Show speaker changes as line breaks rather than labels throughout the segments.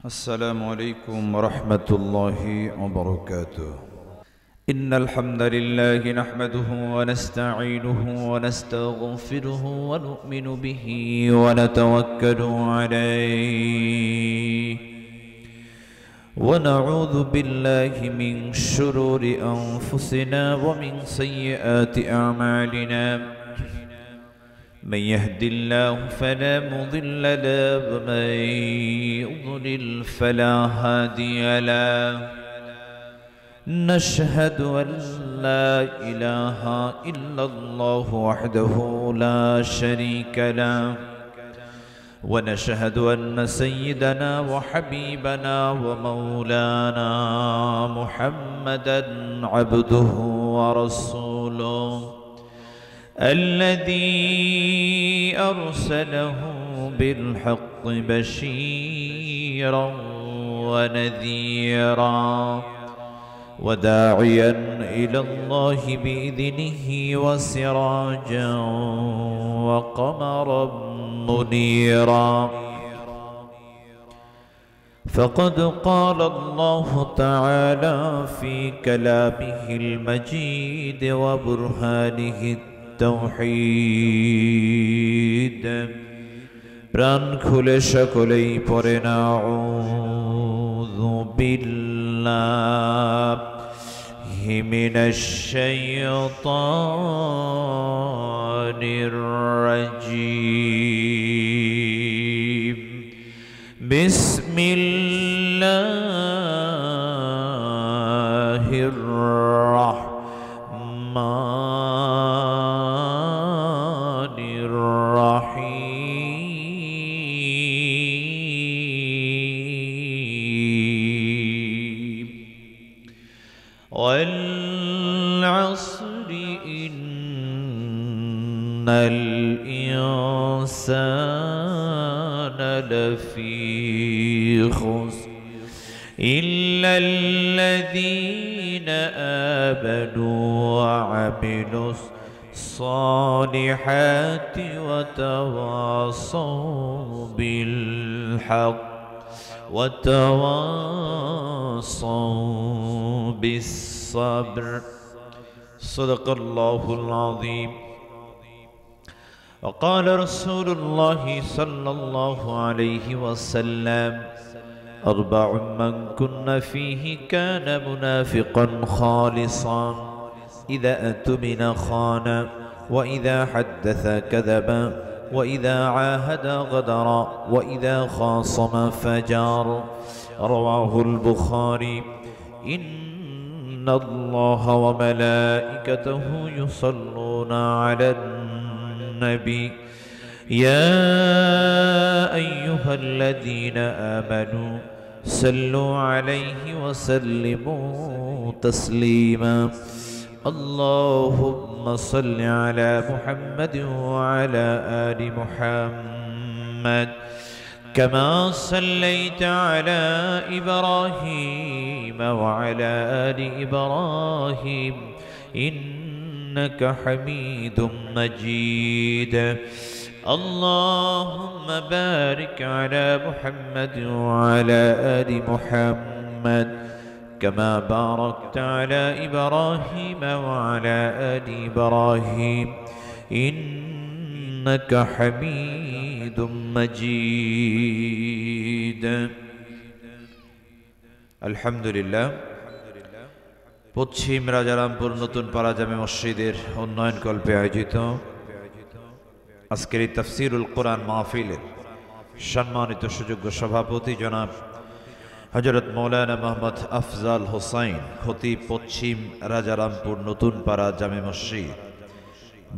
السلام عليكم ورحمة الله وبركاته. إن الحمد لله نحمده ونستعينه ونستغفره ونؤمن به ونتوكل عليه ونعوذ بالله من شرور أنفسنا ومن سيئات أعمالنا. من يهد الله فلا مضل له ومن يضلل فلا هادي له. نشهد أن لا إله إلا الله وحده لا شريك له، ونشهد أن سيدنا وحبيبنا ومولانا محمدا عبده ورسوله الذي أرسله بالحق بشيرا ونذيرا وداعيا إلى الله بإذنه وسراجا وقمرا منيرا. فقد قال الله تعالى في كلامه المجيد وبرهانه التوحيد প্রাণ খুলে সকলেই পড়েন আউযু বিল্লাহি মিনাশ শাইতানির রাজীম। বিসমিল্লাহির রাহমানির রাহিম। ওয়াল আসরি ইন্নাল ইনসানা লাফি খুসর إلا الذين آمنوا وعملوا الصالحات وتواصوا بالحق وتواصوا بالصبر. صدق الله العظيم. وقال رسول الله صلى الله عليه وسلم: أربع من كن فيه كان منافقا خالصا، إذا أؤتمن خان، وإذا حدث كذب، وإذا عاهد غدر، وإذا خاصم فجار. رواه البخاري. إن الله وملائكته يصلون على النبي يا أيها الذين آمنوا صلوا عليه وسلموا تسليما. اللهم صل على محمد وعلى آل محمد كما صليت على إبراهيم وعلى آل إبراهيم إنك حميد مجيد. اللهم بارك على محمد وعلى آل محمد كما باركت على إبراهيم وعلى آل إبراهيم إنك حميد مجيد. الحمد لله. পশ্চিম রাজারামপুর নতুন পাড়া জামে মসজিদের উন্নয়ন কল্পে আয়োজিত আজকের এই তাফসিরুল কোরআন মাহফিলের সম্মানিত সুযোগ্য সভাপতি জনাব হযরত মাওলানা মোহাম্মদ আফজাল হোসাইন, খতিব, পশ্চিম রাজারামপুর নতুন পাড়া জামে মসজিদ,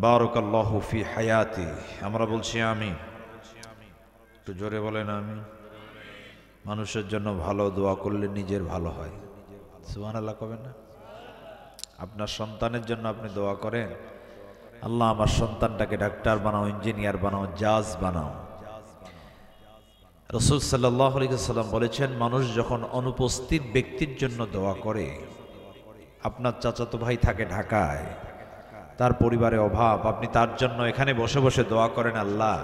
বারাকাল্লাহু ফি হায়াতি। আমরা বলছি আমিন। একটু জোরে বলেন আমিন। মানুষের জন্য ভালো দোয়া করলে নিজের ভালো হয়। সুবহানাল্লাহ কবেন না? আপনার সন্তানের জন্য আপনি দোয়া করেন, আল্লাহ আমার সন্তানটাকে ডাক্তার বানাও, ইঞ্জিনিয়ার বানাও, জাজ বানাও। রাসূল সাল্লাল্লাহু আলাইহি ওয়াসাল্লাম বলেছেন, মানুষ যখন অনুপস্থিত ব্যক্তির জন্য দোয়া করে, আপনার চাচাতো ভাই থাকে ঢাকায়, তার পরিবারে অভাব, আপনি তার জন্য এখানে বসে বসে দোয়া করেন, আল্লাহ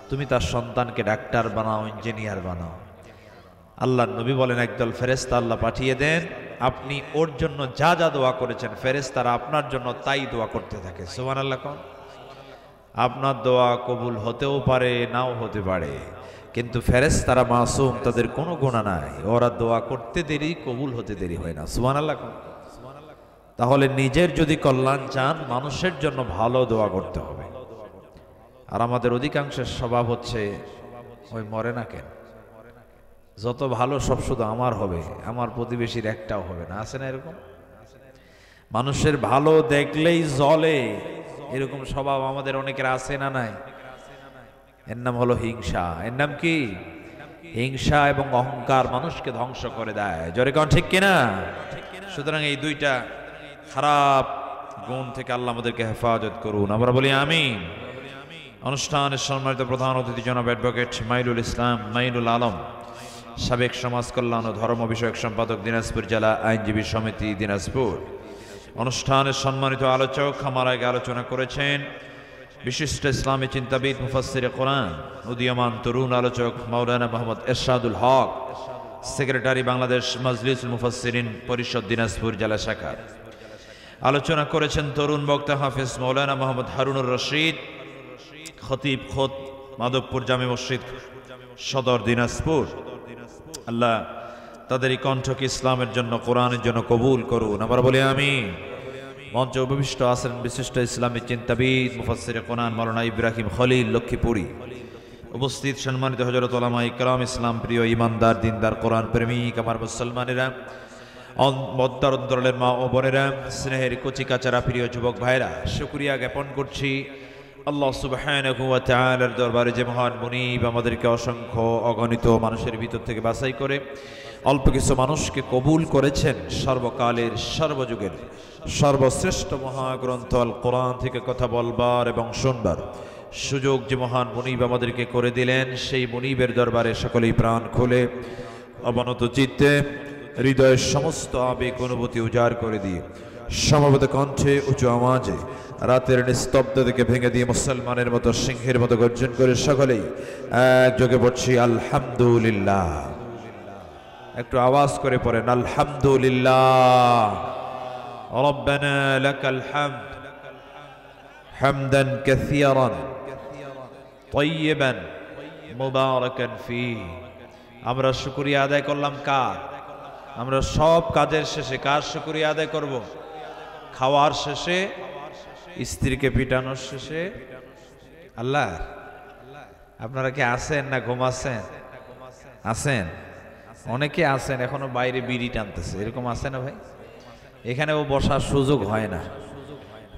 তুমি তার সন্তানকে ডাক্তার বানাও, ইঞ্জিনিয়ার বানাও। আল্লাহর নবী বলেন একদল ফেরেশতা আল্লাহ পাঠিয়ে দেন, আপনি ওর জন্য যা যা দোয়া করেছেন ফেরেশতারা আপনার জন্য তাই দোয়া করতে থাকে। সুবহানাল্লাহ কোন। আপনার দোয়া কবুল হতেও পারে নাও হতে পারে, কিন্তু ফেরেশতারা মাসুম, তাদের কোনো গুনাহ নাই, ওরা দোয়া করতে দেরি কবুল হতে দেরি হয় না। সুবহানাল্লাহ কোন। তাহলে নিজের যদি কল্যাণ চান মানুষের জন্য ভালো দোয়া করতে হবে। আর আমাদের অধিকাংশের স্বভাব হচ্ছে ওই মরে না কেন, যত ভালো সব শুধু আমার হবে, আমার প্রতিবেশীর একটাও হবে না। আছে না এরকম? মানুষের ভালো দেখলেই জ্বলে, এরকম স্বভাব আমাদের অনেকের আছে না নাই? এর নাম হলো হিংসা। এর নাম কি? হিংসা এবং অহংকার মানুষকে ধ্বংস করে দেয়। জোরে কোন ঠিক কিনা? সুতরাং এই দুইটা খারাপ গুণ থেকে আল্লাহ আমাদেরকে হেফাজত করুন, আমরা বলি আমিন। অনুষ্ঠানের সম্মানিত প্রধান অতিথি জনাব অ্যাডভোকেট মাইনুল ইসলাম মাইনুল আলম, সাবেক সমাজ কল্যাণ ও ধর্ম বিষয়ক সম্পাদক, দিনাজপুর জেলা আইনজীবী সমিতি, দিনাজপুর। অনুষ্ঠানের সম্মানিত আলোচক আমার আগে আলোচনা করেছেন বিশিষ্ট ইসলামী চিন্তাবিদ, মুফাসসিরে কোরআন, উদীয়মান তরুণ আলোচক মাওলানা মোহাম্মদ এরশাদুল হক, সেক্রেটারি বাংলাদেশ মাজলিসুল মুফাসসিরিন পরিষদ, দিনাজপুর জেলা শাখা। আলোচনা করেছেন তরুণ বক্তা হাফেজ মাওলানা মোহাম্মদ হারুনুর রশিদ, খতিব খোদ, মাধবপুর জামে মসজিদ সদর, দিনাজপুর। আল্লাহ তাদের এই কণ্ঠকে ইসলামের জন্য, কোরআনের জন্য কবুল করুন, আমরা বলি আমিন। মঞ্চে উপবিষ্ট আছেন বিশিষ্ট ইসলামী চিন্তাবিদ, মুফাসসিরে কোরআন মাওলানা ইব্রাহিম খলিল লক্ষ্মীপুরী। উপস্থিত সম্মানিত হযরত উলামা ইকরাম, ইসলাম প্রিয় ইমানদার দিনদার কোরআন প্রেমিক আমার মুসলমানেরা, মদ্দার অন্তরালের মা ও বোনেরা, স্নেহের কচিকাচারা প্রিয় যুবক ভাইরা, শুকরিয়া জ্ঞাপন করছি আল্লাহ সুবহানাহু ওয়া তাআলার দরবারে যে মহান মুনিব আমাদেরকে অসংখ্য অগণিত মানুষের ভিতর থেকে বাছাই করে অল্প কিছু মানুষকে কবুল করেছেন সর্বকালের সর্বযুগের সর্বশ্রেষ্ঠ মহাগ্রন্থ আল কোরআন থেকে কথা বলবার এবং শুনবার সুযোগ যে মহান মুনিব আমাদেরকে করে দিলেন, সেই মুনিবের দরবারে সকলেই প্রাণ খুলে অবনত চিত্তে হৃদয়ের সমস্ত আবেগ অনুভূতি উজাড় করে দিয়ে সমবেত কণ্ঠে উঁচু আওয়াজে রাতের নিস্তব্ধ থেকে ভেঙে দিয়ে মুসলমানের মতো সিংহের মতো গর্জন করে সকলেই একযোগে পড়ছি আলহামদুলিল্লাহ। একটু আওয়াজ করে পড়েন আলহামদুলিল্লাহ। রব্বানা লাকাল হামদ হামদান কাসীরান তাইয়িবান মুবারাকান ফীহি। আমরা শুকরিয়া আদায় করলাম কার? আমরা সব কাজের শেষে কার শুকরিয়া আদায় করব? খাওয়ার শেষে, স্ত্রীকে পিটানোর শেষে আল্লাহ। আপনারা কি আছেন না ঘুমাচ্ছেন? আছেন, অনেকে আছেন এখনো বাইরে বিড়ি টানতেছে, এরকম আছে না ভাই? এখানেও বসার সুযোগ হয় না।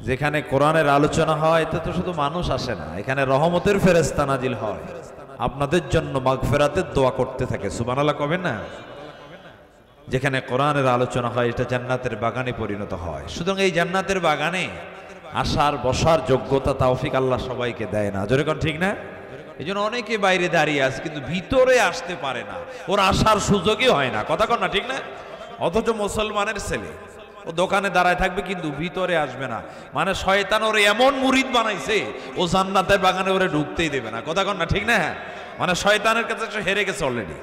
যেখানে কোরআনের আলোচনা হয় এতে তো শুধু মানুষ আসে না, এখানে রহমতের ফেরেশতা নাজিল হয়, আপনাদের জন্য মাগফিরাতের দোয়া করতে থাকে। সুবহানাল্লাহ কবেন না? যেখানে কোরআনের আলোচনা হয় এটা জান্নাতের বাগানে পরিণত হয়। সুতরাং এই জান্নাতের বাগানে আসার বসার যোগ্যতা তৌফিক আল্লাহ সবাইকে দেয় না। জোরে কোন ঠিক না? এই জন্য অনেকে বাইরে দাঁড়িয়ে আছে কিন্তু ভিতরে আসতে পারে না, ওর আসার সুযোগই হয় না। কথা কন না ঠিক না? অথচ মুসলমানের ছেলে ও দোকানে দাঁড়ায় থাকবে কিন্তু ভিতরে আসবে না, মানে শয়তান ওরে এমন মুরিদ বানাইছে ও জান্নাতের বাগানে ওরে ঢুকতেই দেবে না। কথা কন না ঠিক না? মানে শয়তানের কাছে সে হেরে গেছে অলরেডি।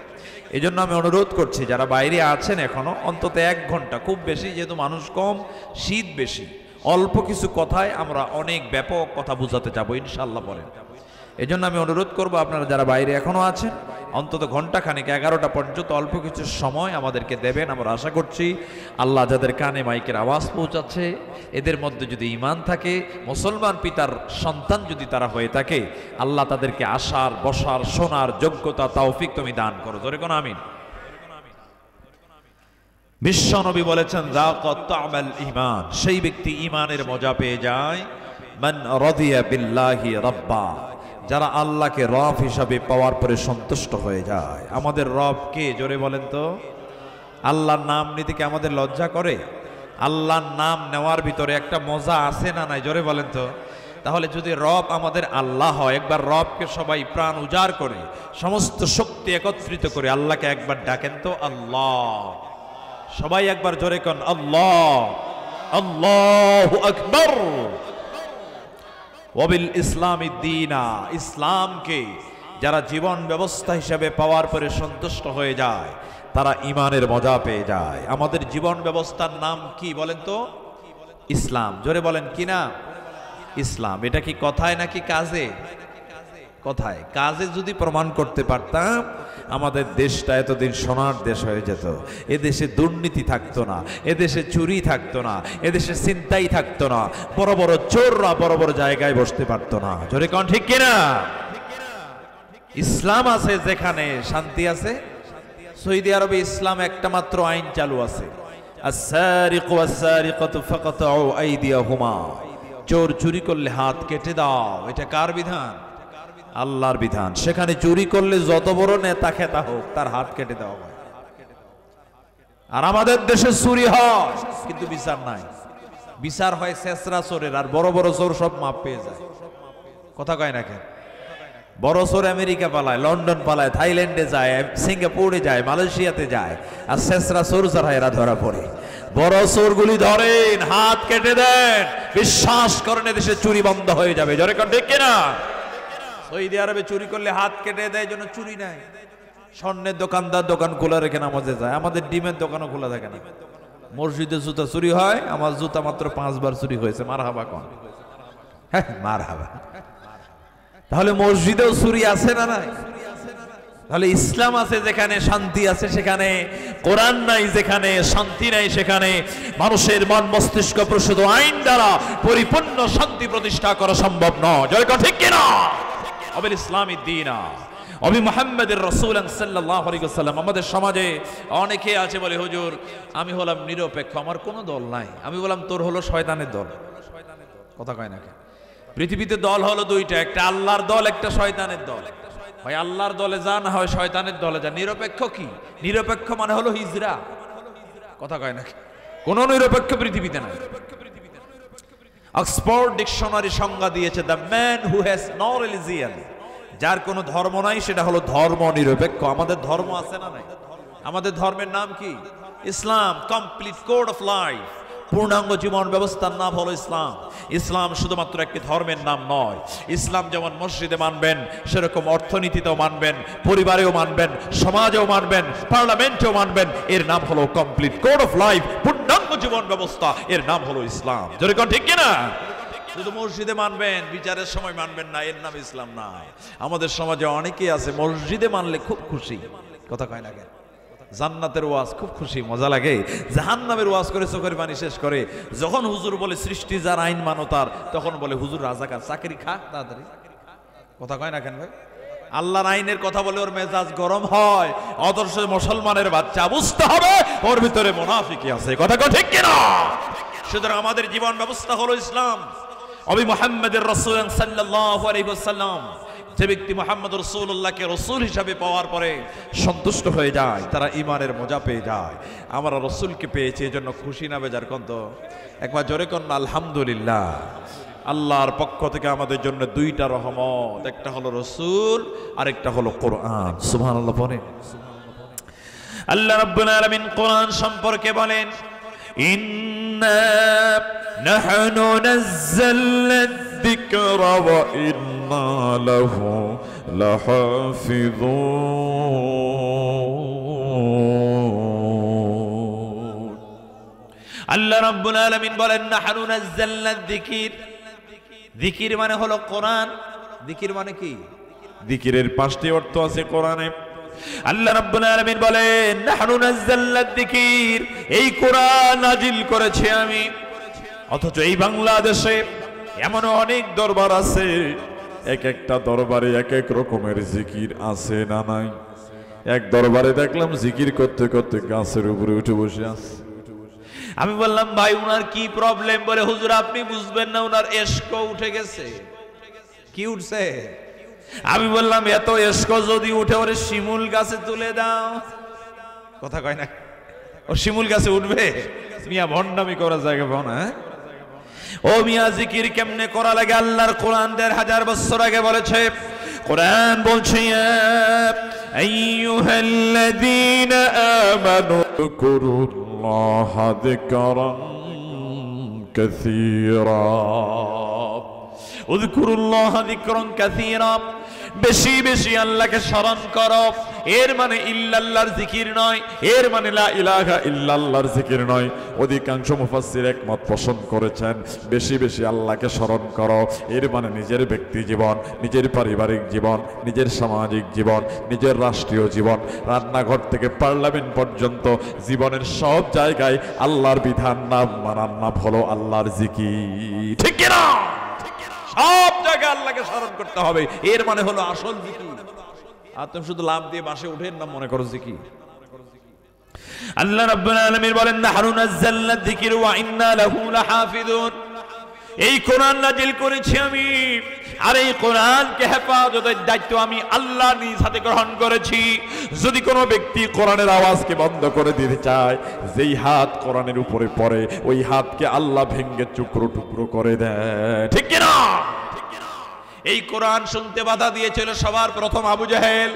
এই জন্য আমি অনুরোধ করছি যারা বাইরে আছেন এখনো অন্তত 1 ঘন্টা, খুব বেশি যেহেতু মানুষ কম, শীত বেশি, অল্প কিছু কথায় আমরা অনেক ব্যাপক কথা বুঝাতে যাবো ইনশাআল্লাহ বলেন। এই জন্য আমি অনুরোধ করবো আপনারা যারা বাইরে এখনো আছেন অন্তত ঘন্টা খানিক 11টা পর্যন্ত অল্প কিছু সময় আমাদেরকে দেবেন। আমরা আশা করছি আল্লাহ যাদের কানে মাইকের আওয়াজ পৌঁছাচ্ছে এদের মধ্যে যদি ঈমান থাকে, মুসলমান পিতার সন্তান যদি তারা হয়ে থাকে, আল্লাহ তাদেরকে আসার বসার শোনার যোগ্যতা তৌফিক তুমি দান করো। জোরে কোন আমিন। বিশ্ব নবী বলেছেন যাকাত তা'মাল ঈমান, সেই ব্যক্তি ঈমানের মজা পেয়ে যায় মান রাদিয়া বিল্লাহি রাব্বা, যারা আল্লাহকে রব হিসাবে পাওয়ার পরে সন্তুষ্ট হয়ে যায়। আমাদের রব কে? জোরে বলেন তো। আল্লাহর নাম নিতে কি আমাদের লজ্জা করে? আল্লাহর নাম নেওয়ার ভিতরে একটা মজা আছে না নাই? জোরে বলেন তো। তাহলে যদি রব আমাদের আল্লাহ হয়, একবার রবকে সবাই প্রাণ উজাড় করে সমস্ত শক্তি একত্রিত করে আল্লাহকে একবার ডাকেন তো আল্লাহ। সবাই একবার জোরে কোন আল্লাহ, আল্লাহু আকবার। ওয়াবিল ইসলামি দীনা, ইসলামকে যারা জীবন ব্যবস্থা হিসেবে পাওয়ার পরে সন্তুষ্ট হয়ে যায় তারা ঈমানের মজা পেয়ে যায়। আমাদের জীবন ব্যবস্থার নাম কি বলেন তো? ইসলাম। জোরে বলেন কি না? ইসলাম। এটা কি কথায় নাকি কাজে? কথায়। কাজে যদি প্রমাণ করতে পারতাম আমাদের দেশটা এতদিন সোনার দেশ হয়ে যেত। এদেশে দুর্নীতি থাকতো না, এদেশে চুরি থাকতো না, এদেশে ছিনতাই থাকতো না, বড় বড় চোররা বড় বড় জায়গায় বসতে পারতো না। জোরে কোন ঠিক কিনা? ইসলাম আছে যেখানে শান্তি আছে। সৌদি আরবে ইসলাম একটা মাত্র আইন চালু আছে, আস-সারিকু ওয়াস-সারিকাতু ফাকাতউ আইদিয়াহুমা, চোর চুরি করলে হাত কেটে দাও। এটা কার বিধান? আল্লাহর বিধান। সেখানে চুরি করলে যত বড় নেতা খেতা হোক তার হাত কেটে দেওয়া হয়। আর আমাদের দেশে চুরি হয় কিন্তু বিচার নাই। বিচার হয় শেষরা চোরের, আর বড় বড় চোর সব মাপ পেয়ে যায়। কথা কয় না কেন? বড় চোর আমেরিকা পালায়, লন্ডন পালায়, থাইল্যান্ডে যায়, সিঙ্গাপুরে যায়, মালয়েশিয়াতে যায়, আর শেষরা চোর যারা এরা ধরা পড়ে। বড় চোরগুলি ধরেন, হাত কেটে দেন, বিশ্বাস করেন এদেশে চুরি বন্ধ হয়ে যাবে। জোরে কোন ঠিক কিনা? সৌদি আরবে চুরি করলে হাত কেটে দেয়, জন্য চুরি নাই। স্বর্ণের দোকানদার দোকান খোলা রেখে নামাজে যায়, আমাদের ডিমের দোকানও খোলা থাকে না। মসজিদে জুতা চুরি হয়, আমার জুতা মাত্র 5 বার চুরি হয়েছে। মারহাবা কোন? হ্যাঁ মারহাবা। তাহলে মসজিদেও চুরি আছে না নাই? তাহলে ইসলাম আছে যেখানে শান্তি আছে সেখানে, কোরআন নাই যেখানে শান্তি নাই সেখানে, মানুষের মন মস্তিষ্ক প্রসূত আইন দ্বারা পরিপূর্ণ শান্তি প্রতিষ্ঠা করা সম্ভব নয়। জয় কথা ঠিক কিনা? অবিল ইসলামী দ্বীনা অবি মুহাম্মাদুর রাসূলুল্লাহ সাল্লাল্লাহু আলাইহি ওয়াসাল্লাম। আমাদের সমাজে অনেকে আছে বলে হুজুর আমি হলাম নিরপেক্ষ, আমার কোনো দল নাই। আমি বললাম তোর হলো শয়তানের দল। কথা কয় না? পৃথিবীতে দল হলো দুইটা, একটা আল্লাহর দল, একটা শয়তানের দল। হয় আল্লাহর দলে যা, না হয় শয়তানের দলে যা। নিরপেক্ষ কি? নিরপেক্ষ মানে হলো হিজরা। কথা কয় না? কোন নিরপেক্ষ পৃথিবীতে নাই। অক্সফোর্ড ডিকশনারি সংজ্ঞা দিয়েছে the man who has no religion, যার কোনো ধর্ম নাই সেটা হলো ধর্ম নিরপেক্ষ। আমাদের ধর্ম আছে না নাই? আমাদের ধর্মের নাম কি? ইসলাম। কমপ্লিট কোড অফ লাইফ, পূর্ণাঙ্গ জীবন ব্যবস্থার নাম হলো ইসলাম। ইসলাম শুধুমাত্র একটি ধর্মের নাম নয়। ইসলাম যেমন মসজিদে মানবেন সেরকম অর্থনীতিতেও মানবেন, পরিবারেও মানবেন, সমাজেও মানবেন, পার্লামেন্টেও মানবেন। এর নাম হলো কমপ্লিট কোড অফ লাইফ, পূর্ণাঙ্গ জীবন ব্যবস্থা। এর নাম হলো ইসলাম। যেরকম ঠিক কিনা? শুধু মসজিদে মানবেন, বিচারের সময় মানবেন না, এর নাম ইসলাম না। আমাদের সমাজে অনেকেই আছে মসজিদে মানলে খুব খুশি। কথা কয় না কেন? জান্নাতের ওয়াজ খুব খুশি, মজা লাগে। জাহান্নামের ওয়াজ করে চোখের পানি শেষ করে। যখন হুজুর বলে সৃষ্টি যার আইন মানো তার, তখন বলে হুজুর রাজাকার, চাকরি খা তাড়াতাড়ি। কথা কয় না কেন ভাই? আল্লাহর আইনের কথা বলে ওর মেজাজ গরম হয়। অদর্শ মুসলমানের বাচ্চা, বুঝতে হবে ওর ভিতরে মুনাফিকি আছে। কথা কয় ঠিক কিনা? সুতরাং আমাদের জীবন ব্যবস্থা হলো ইসলাম। অবি মুহাম্মাদুর রাসূলুল্লাহ সাল্লাল্লাহু আলাইহি ওয়াসাল্লাম, যে ব্যক্তি মুহাম্মদ রাসূলুল্লাহকে রাসূল হিসাবে পাওয়ার পরে সন্তুষ্ট হয়ে যায় তারা ঈমানের মজা পেয়ে যায়। আমরা রাসূলকে পেয়েছি এজন্য খুশি না বেজার? কোন তো একবার জোরে কোন আলহামদুলিল্লাহ। আল্লাহর পক্ষ থেকে আমাদের জন্য দুইটা রহমত, একটা হলো রাসূল আর একটা হলো কোরআন। সুবহানাল্লাহ পড়েন। আল্লাহ রাব্বুল আলামিন কোরআন সম্পর্কে বলেন, ইন্না নাহনু নাযালনা যিকরা ওয়া ইন্না লাহু লাহাফিযুন। আল্লাহ রাব্বুল আলামিন বলেন নাহনু নাযালনা যিকির। যিকির মানে হলো কোরআন। যিকির মানে কি? যিকিরের 5টি অর্থ আছে কোরআনে। আল্লাহ রাব্বুল আলামিন বলেন নাহনু নাযালনা যিকির, এই কোরআন নাজিল করেছি আমি। অথচ এই বাংলাদেশে এমন অনেক দরবার আছে, এক একটা দরবারে এক এক রকমের জিকির আছে না নাই? এক দরবারে দেখলাম জিকির করতে করতে গাছের উপরে উঠে বসে আছে। আমি বললাম ভাই উনার কি প্রবলেম? বলে হুজুর আপনি বুঝবেন না, উনার এশক উঠে গেছে। কি উঠছে? আমি বললাম এত এশক যদি উঠে ওরে শিমুল গাছে তুলে দাও। কথা কয় না? ও শিমুল গাছে উঠবে? মিয়া ভণ্ডামি করার জায়গা পাও না? ও মিয়া জিকির কেমনে করা লাগে? আল্লাহর কোরআন 1000 বছর আগে বলেছে। কোরআন বলছে আইয়ুহাল্লাযীনা আমানু যকুরুল্লাহা যিকরান কাসীরা। উযকুরুল্লাহা যিকরান কাসীরা। বেশি বেশি আল্লাহকে স্মরণ করো। এর মানে ইল্লাল্লাহর জিকির নয়, এর মানে লা ইলাহা ইল্লাল্লাহর জিকির নয়। অধিকাংশ মুফাসসির একমত পোষণ করেছেন বেশি বেশি আল্লাহকে স্মরণ করো, এর মানে নিজের ব্যক্তি জীবন, নিজের পারিবারিক জীবন, নিজের সামাজিক জীবন, নিজের রাষ্ট্রীয় জীবন, রান্নাঘর থেকে পার্লামেন্ট পর্যন্ত জীবনের সব জায়গায় আল্লাহর বিধান নাম মানার নাম হলো আল্লাহর জিকির। ঠিক কিনা? সব জায়গায় আল্লাহকে স্মরণ করতে হবে, এর মানে হলো আসল জিকির। আর তুমি শুধু লাভ দিয়ে বাসে উঠেন না মনে করো জিকির। আল্লাহ রাব্বুল আলামিন বলেন নাহনু নাযালনা যিকির ওয়া ইন্না লাহু লাহাফিজুন। এই কোরআন নাজিল করেছি আমি, আর এই কোরআনকে হেফাজতের দায়িত্ব আমি আল্লাহ নিজ হাতে গ্রহণ করেছি। যদি কোনো ব্যক্তি কোরআনের আওয়াজকে বন্ধ করে দিতে চায়, যেই হাত কোরআনের উপরে পড়ে ওই হাতকে আল্লাহ ভেঙে টুকরো টুকরো করে দেয়। ঠিক কিনা? এই কোরআন শুনতে বাধা দিয়েছিল সবার প্রথম আবু জাহেল।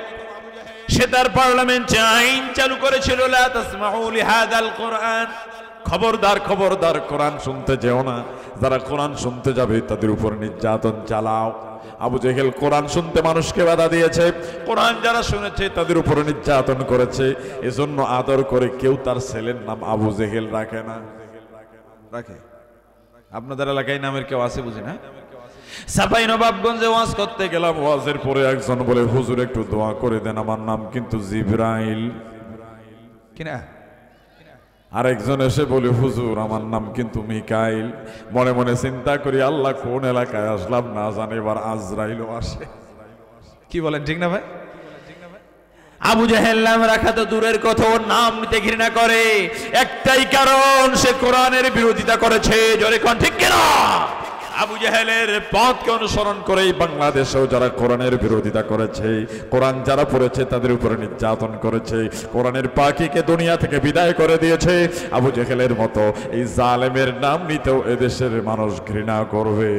সে তার পার্লামেন্টে আইন চালু করেছিল লা তাসমাউ লিহাযাল কোরআন, খবরদার খবরদার কোরআন শুনতে যেও না, যারা কোরআন শুনতে যাবে তাদের উপর নির্যাতন চালাও। আবু জেহেল কোরআন শুনতে মানুষকে বাধা দিয়েছে, কোরআন যারা শুনেছে তাদের উপর নির্যাতন করেছে। এজন্য আদর করে কেউ তার ছেলের নাম আবু জেহেল রাখে না। রাখে? আপনাদের এলাকায় নামের কেউ আছে বুঝি না? চাঁপাইনবাবগঞ্জে ওয়াজ করতে গেলাম, ওয়াজের পরে একজন বলে হুজুর একটু দোয়া করে দেন, আমার নাম কিন্তু জিবরাইল। কিনা? আরেকজন এসে বলে হুজুর আমার নাম কিন্তু মিকাইল। মনে মনে চিন্তা করি আল্লাহ কোন এলাকায় আসলাম না জানি, এবার আজরাইলও আসে। কি বলেন ঠিক না ভাই? আবু জাহেল নাম রাখা তো দূরের কথা, ওর নাম নিতে ঘৃণা করে একটাই কারণ, সে কোরআনের বিরোধিতা করেছে। জোরে কোন ঠিক কিনা? আবু জাহেলের পথকে অনুসরণ করেই বাংলাদেশেও যারা কোরআনের বিরোধিতা করেছে, কোরআন যারা পড়েছে তাদের উপরে নির্যাতন করেছে, কোরআনের পাখিকে দুনিয়া থেকে বিদায় করে দিয়েছে, আবু জাহেলের মতো এই জালেমের নাম নিতেও এদেশের মানুষ ঘৃণা করবে।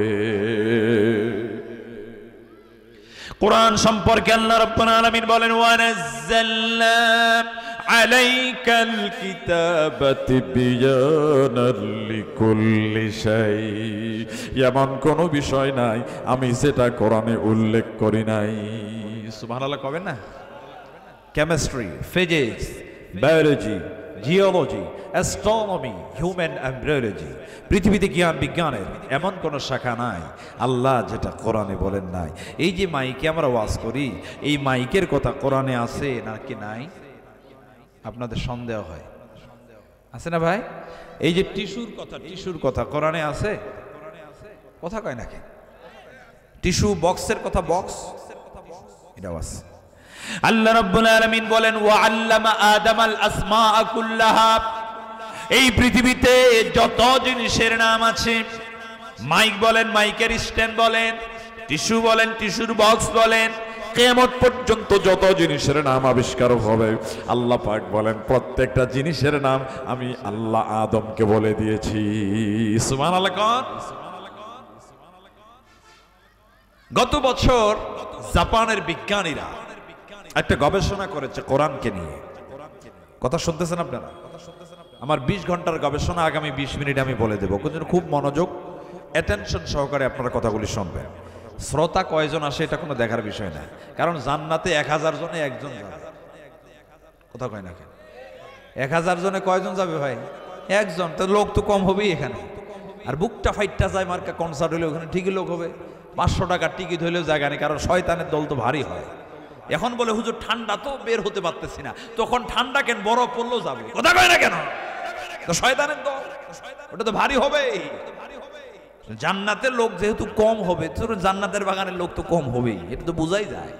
কোরআন সম্পর্কে আল্লাহ রাব্বুল আলামিন বলেন ওয়া নাযালনা আলাইকাল কিতাবা তিবয়ানাল লিকুল্লি শাই। এমন কোন বিষয় নাই আমি যেটা কোরআনে উল্লেখ করি নাই। সুবহানাল্লাহ কবেন না? Chemistry, physics, biology, geology, astronomy, human embryology, পৃথিবীতে জ্ঞান বিজ্ঞানের এমন কোন শাখা নাই আল্লাহ যেটা কোরআনে বলেন নাই। এই যে মাইকে আমরা ওয়াজ করি, এই মাইকের কথা কোরআনে আছে নাকি নাই? আপনাদের সন্দেহ হয়? আছে না ভাই? এই যে টিস্যুর কথা কোরআনে আছে? কথা কয় নাকি? টিস্যু বক্সের কথা, বক্স এটাও আছে। আল্লাহ রাব্বুল আলামিন বলেন ওয়া আল্লামা আদামাল আসমাআ কুল্লাহা। এই পৃথিবীতে যত জিনিসের নাম আছে, মাইক বলেন, মাইকের স্ট্যান্ড বলেন, টিস্যু বলেন, টিস্যুর বক্স বলেন, কিয়ামত পর্যন্ত যত জিনিসের নাম আবিষ্কার হবে, আল্লাহ পাক বলেন প্রত্যেকটা জিনিসের নাম আমি আল্লাহ আদমকে বলে দিয়েছি। সুবহানাল্লাহ কোন? গত বছর জাপানের বিজ্ঞানীরা একটা গবেষণা করেছে কোরআনকে নিয়ে। কথা শুনতেছেন আপনারা? আমার 20 ঘন্টার গবেষণা আগামী 20 মিনিট আমি বলে দেবো, খুব মনোযোগ অ্যাটেনশন সহকারে আপনারা কথাগুলি শুনবেন। শ্রোতা কয়জন আসে এটা কোনো দেখার বিষয় না, কারণ জান্নাতে 1000 জনে একজন যাবে। কথা কয় না কেন? 1000 জনে কয়জন যাবে ভাই? একজন। তো লোক তো কম হবেই এখানে। আর বুকটা ফাইটটা যায় মার্কা কনসার্ট হলে ওখানে ঠিকই লোক হবে। 500 টাকার টিকিট হইলেও জায়গা নেই, কারণ শয়তানের দল তো ভারী হয়। এখন বলে হুজুর ঠান্ডা তো বের হতে পারতেছি না, তখন ঠান্ডা কেন, বরফ পড়লেও যাবে। কথা কয় না কেন? তো শয়তানের দল, ওটা তো ভারী হবে। জান্নাতের লোক যেহেতু কম হবে, জান্নাতের বাগানের লোক তো কম হবেই, এটা তো বোঝাই যায়।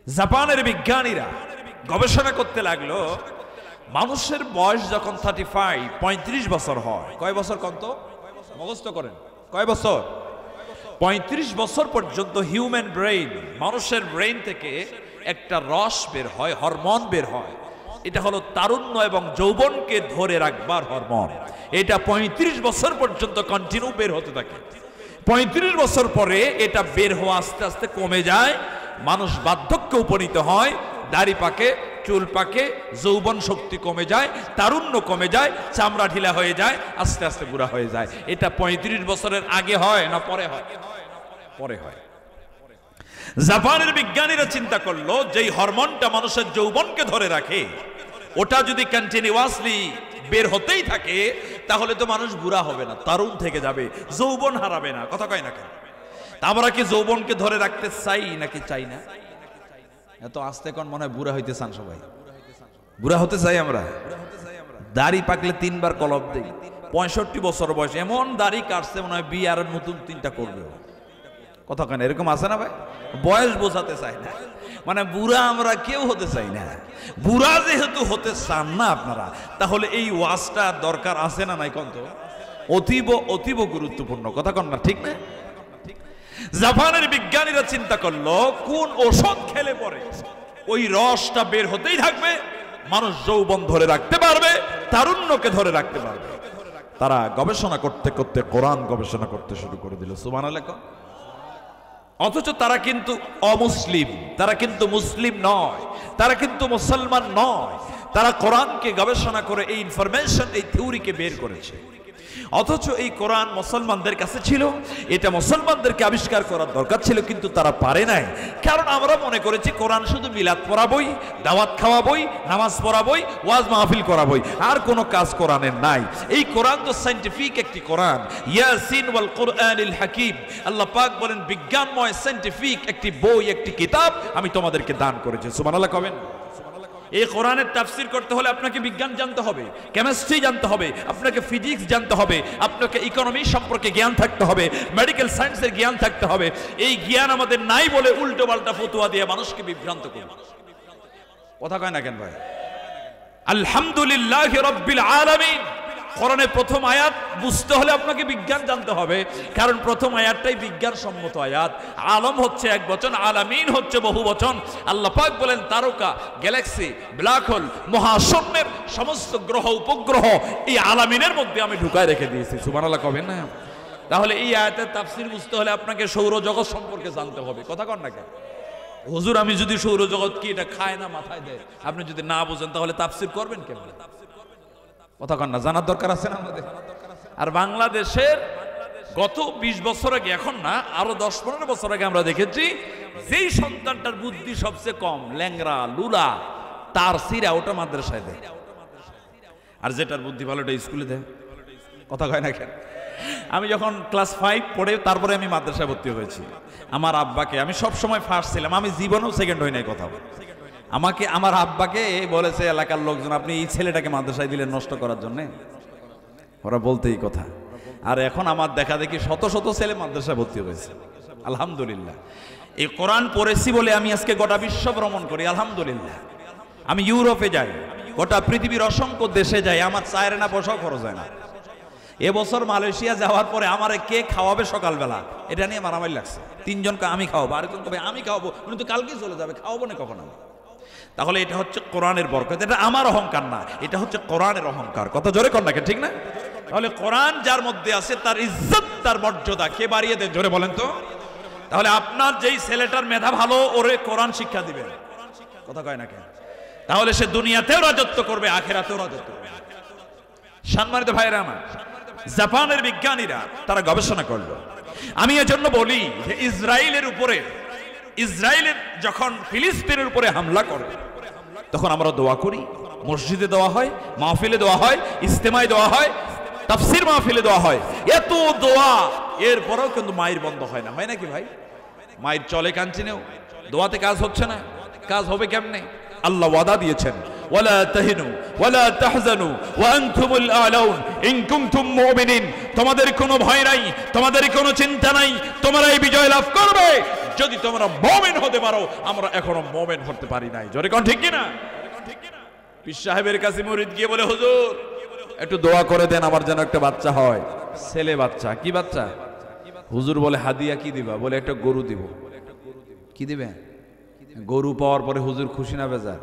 জাপানের বিজ্ঞানীরা গবেষণা করতে লাগলো, মানুষের বয়স যখন 35 বছর হয়, কয় বছর কত মুখস্থ করেন? কয় বছর? 35 বছর পর্যন্ত হিউম্যান ব্রেইন, মানুষের ব্রেইন থেকে একটা রস বের হয়, হরমোন বের হয়। এটা হলো তারুণ্য এবং যৌবনকে ধরে রাখবার হরমোন। এটা 35 বছর পর্যন্ত কন্টিনিউ বের হতে থাকে। 35 বছর পরে এটা বের হওয়া আস্তে আস্তে কমে যায়, মানুষ বার্ধক্যে উপনীত হয়, দাড়ি পাকে, চুল পাকে, যৌবন শক্তি কমে যায়, তারুণ্য কমে যায়, চামড়া ঢিলা হয়ে যায়, আস্তে আস্তে বুড়া হয়ে যায়। এটা 35 বছরের আগে হয় না পরে হয়? পরে হয়। জাপানের বিজ্ঞানীরা চিন্তা করলো যেই হরমোনটা মানুষের যৌবনকে ধরে রাখে ওটা যদি কন্টিনিউয়াসলি বের হতেই থাকে তাহলে তো মানুষ বুড়া হবে না, তরুণ থেকে যাবে, যৌবন হারাবে না। কথা কয় না কেন? আমরা কি যৌবনকে ধরে রাখতে চাই নাকি চাই না? এত আস্তে কোন মনে হয় বুড়া হইতে চান সবাই? বুড়া হতে চাই আমরা। দাড়ি পাকলে 3 বার কলপ দেই, 65 বছর বয়স এমন দাড়ি কাটছে মনে হয় বিয়ে আর নতুন 3টা করবে। কথা কেন? এরকম আছে না ভাই? বয়স বোঝাতে চাই না, মানে বুড়া আমরা কেউ হতে চাই না। বুড়া যেহেতু হতে চান না আপনারা, তাহলে এই ওয়াজটা দরকার আছে না নাই? কন্ত অতীব অতীব গুরুত্বপূর্ণ। কথা কন না, ঠিক না? জাপানের বিজ্ঞানীরা চিন্তা করলো কোন ওষুধ খেলে পরে ওই রসটা বের হতেই থাকবে, মানুষ যৌবন ধরে রাখতে পারবে, তারুণ্যকে ধরে রাখতে পারবে। তারা গবেষণা করতে করতে কোরআন গবেষণা করতে শুরু করে দিল। সুবহানাল্লাহ। অথচ তারা কিন্তু অমুসলিম, তারা কিন্তু মুসলিম নয়, তারা কিন্তু মুসলমান নয়। তারা কোরআনকে গবেষণা করে এই ইনফরমেশন, এই থিওরিকে বের করেছে। অথচ এই কোরআন মুসলমানদের কাছে ছিল, এটা মুসলমানদেরকে আবিষ্কার করার দরকার ছিল, কিন্তু তারা পারে নাই। কারণ আমরা মনে করেছি কোরআন শুধু মিলাদ পড়াবই, দাওয়াত খাওয়াবই, নামাজ পড়াবই, ওয়াজ মাহফিল করাবই, আর কোনো কাজ কোরআনের নাই। এই কোরআন তো সায়েন্টিফিক একটি কোরআন। ইয়াসিন ওয়াল কুরআনিল হাকিম, আল্লাহ পাক বলেন বিজ্ঞানময় সায়েন্টিফিক একটি বই, একটি কিতাব আমি তোমাদেরকে দান করেছি। সুবহানাল্লাহ কবেন। এই কোরআনের তাফসীর করতে হলে আপনাকে বিজ্ঞান জানতে হবে, কেমিস্ট্রি জানতে হবে, আপনাকে ফিজিক্স জানতে হবে, আপনাকে ইকোনমি সম্পর্কে জ্ঞান থাকতে হবে, মেডিকেল সায়েন্সের জ্ঞান থাকতে হবে। এই জ্ঞান আমাদের নাই বলে উল্টো পাল্টা ফতোয়া দিয়ে মানুষকে বিভ্রান্ত করে। কথা কয় না কেন ভাই? আলহামদুলিল্লাহি রাব্বিল আলামিন, কোরআনের প্রথম আয়াত বুঝতে হলে আপনাকে বিজ্ঞান জানতে হবে, কারণ প্রথম আয়াতটাই বিজ্ঞানসম্মত আয়াত। আলম হচ্ছে এক বচন, আলামিন হচ্ছে বহু বচন। আল্লাহ পাক বলেন তারকা, গ্যালাক্সি, ব্ল্যাক হোল, মহাশূন্যের সমস্ত গ্রহ উপগ্রহ এই আলামিনের মধ্যে আমি ঢুকায় রেখে দিয়েছি। সুবহানাল্লাহ কবেন না? তাহলে এই আয়াতের তাফসীর বুঝতে হলে আপনাকে সৌরজগৎ সম্পর্কে জানতে হবে। কথা কন না কেন? হুজুর আমি যদি সৌরজগৎ কি এটা খায় না মাথায় দেয়, আপনি যদি না বোঝেন তাহলে তাফসীর করবেন কেমন? কথা কন না, জানার দরকার আছে না আমাদের। আর বাংলাদেশের গত 20 বছর আগে, এখন না আরো 10-15 বছর আগে আমরা দেখেছি যেই সন্তানটার বুদ্ধি সবচেয়ে কম, ল্যাংরা লুলা, তার সিরা ওটা মাদ্রাসায় দেয়, আর যেটার বুদ্ধি ভালো ওটা স্কুলে দেয়। কথা কয় না কেন? আমি যখন ক্লাস 5 পড়ে তারপরে আমি মাদ্রাসায় ভর্তি হয়েছি। আমার আব্বাকে, আমি সব সময় ফার্স্ট ছিলাম, আমি জীবনেও সেকেন্ড হই নাই। কথা আমাকে আমার আব্বাকে বলেছে এলাকার লোকজন, আপনি এই ছেলেটাকে মাদ্রাসায় দিলেন নষ্ট করার জন্য। ওরা বলতে এই কথা। আর এখন আমার দেখা দেখি শত শত ছেলে মাদ্রাসায় ভর্তি হয়েছে। আলহামদুলিল্লাহ। এই কোরআন পড়েছি বলে আমি আজকে গোটা বিশ্ব ভ্রমণ করি। আলহামদুলিল্লাহ। আমি ইউরোপে যাই, গোটা পৃথিবীর অসংখ্য দেশে যাই, আমার চায়ের না পয়সাও খরচ হয় না। এবছর মালয়েশিয়া যাওয়ার পরে আমারে কে খাওয়াবে সকালবেলা, এটা নিয়ে মারামারি লাগছে। 3 জনকে আমি খাওয়াবো, আরেকজন কবে আমি খাওয়াবো, উনি তো কালকেই চলে যাবে, খাওয়াবো না কখন আমি। তাহলে এটা হচ্ছে কোরআনের বরকত, এটা আমার অহংকার না, এটা হচ্ছে কোরআনের অহংকার। কথা জোরে কর না, ঠিক না? তাহলে কোরআন যার মধ্যে আছে তার ইজ্জত, তার মর্যাদা কে বাড়িয়ে দেয়? জোরে বলেন তো। তাহলে আপনার যেই ছেলেটার মেধা ভালো, ওরে কোরআন শিক্ষা দিবেন। কথা কয় না কেন? তাহলে সে দুনিয়াতেও রাজত্ব করবে, আখিরাতেও রাজত্ব করবে। সম্মানিত ভাইরা আমার, জাপানের বিজ্ঞানীরা তারা গবেষণা করলো। আমি এজন্য বলি যে ইসরায়েলের উপরে, ইসরায়েলের যখন ফিলিস্তিনের উপরে হামলা করে তখন আমরা দোয়া করি, মসজিদে দেওয়া হয়, মাহফিলে দেওয়া হয়, ইজতেমায় দেওয়া হয়, তাফসীর মাহফিলে দেওয়া হয়, এত দোয়া, এরপরেও কিন্তু মায়ের বন্ধ হয় না। হয় নাকি ভাই? মায়ের চলে কাঞ্চিনেও, দোয়াতে কাজ হচ্ছে না। কাজ হবে কেমনে? আল্লাহ ওয়াদা দিয়েছেন, ওয়ালা তাহিনু ওয়ালা তাহজানু ওয়া আনতুমুল আলাউন ইন কুনতুম মুমিনিন। তোমাদের কোনো ভয় নাই, তোমাদের কোনো চিন্তা নাই, তোমরাই বিজয় লাভ করবে যদি তোমরা মুমিন হতে পারো। আমরা এখনো মুমিন হতে পারি নাই। জোরে কোন ঠিক কি না? পীর সাহেবের কাছে মুরিদ গিয়ে বলে, হুজুর একটু দোয়া করে দেন আমার যেন একটা বাচ্চা হয়, ছেলে বাচ্চা। কি বাচ্চা? হুজুর বলে হাদিয়া কি দিবা? বলে একটা গরু দিব। কি দিবে? গরু পাওয়ার পরে হুজুর খুশি না বেজার?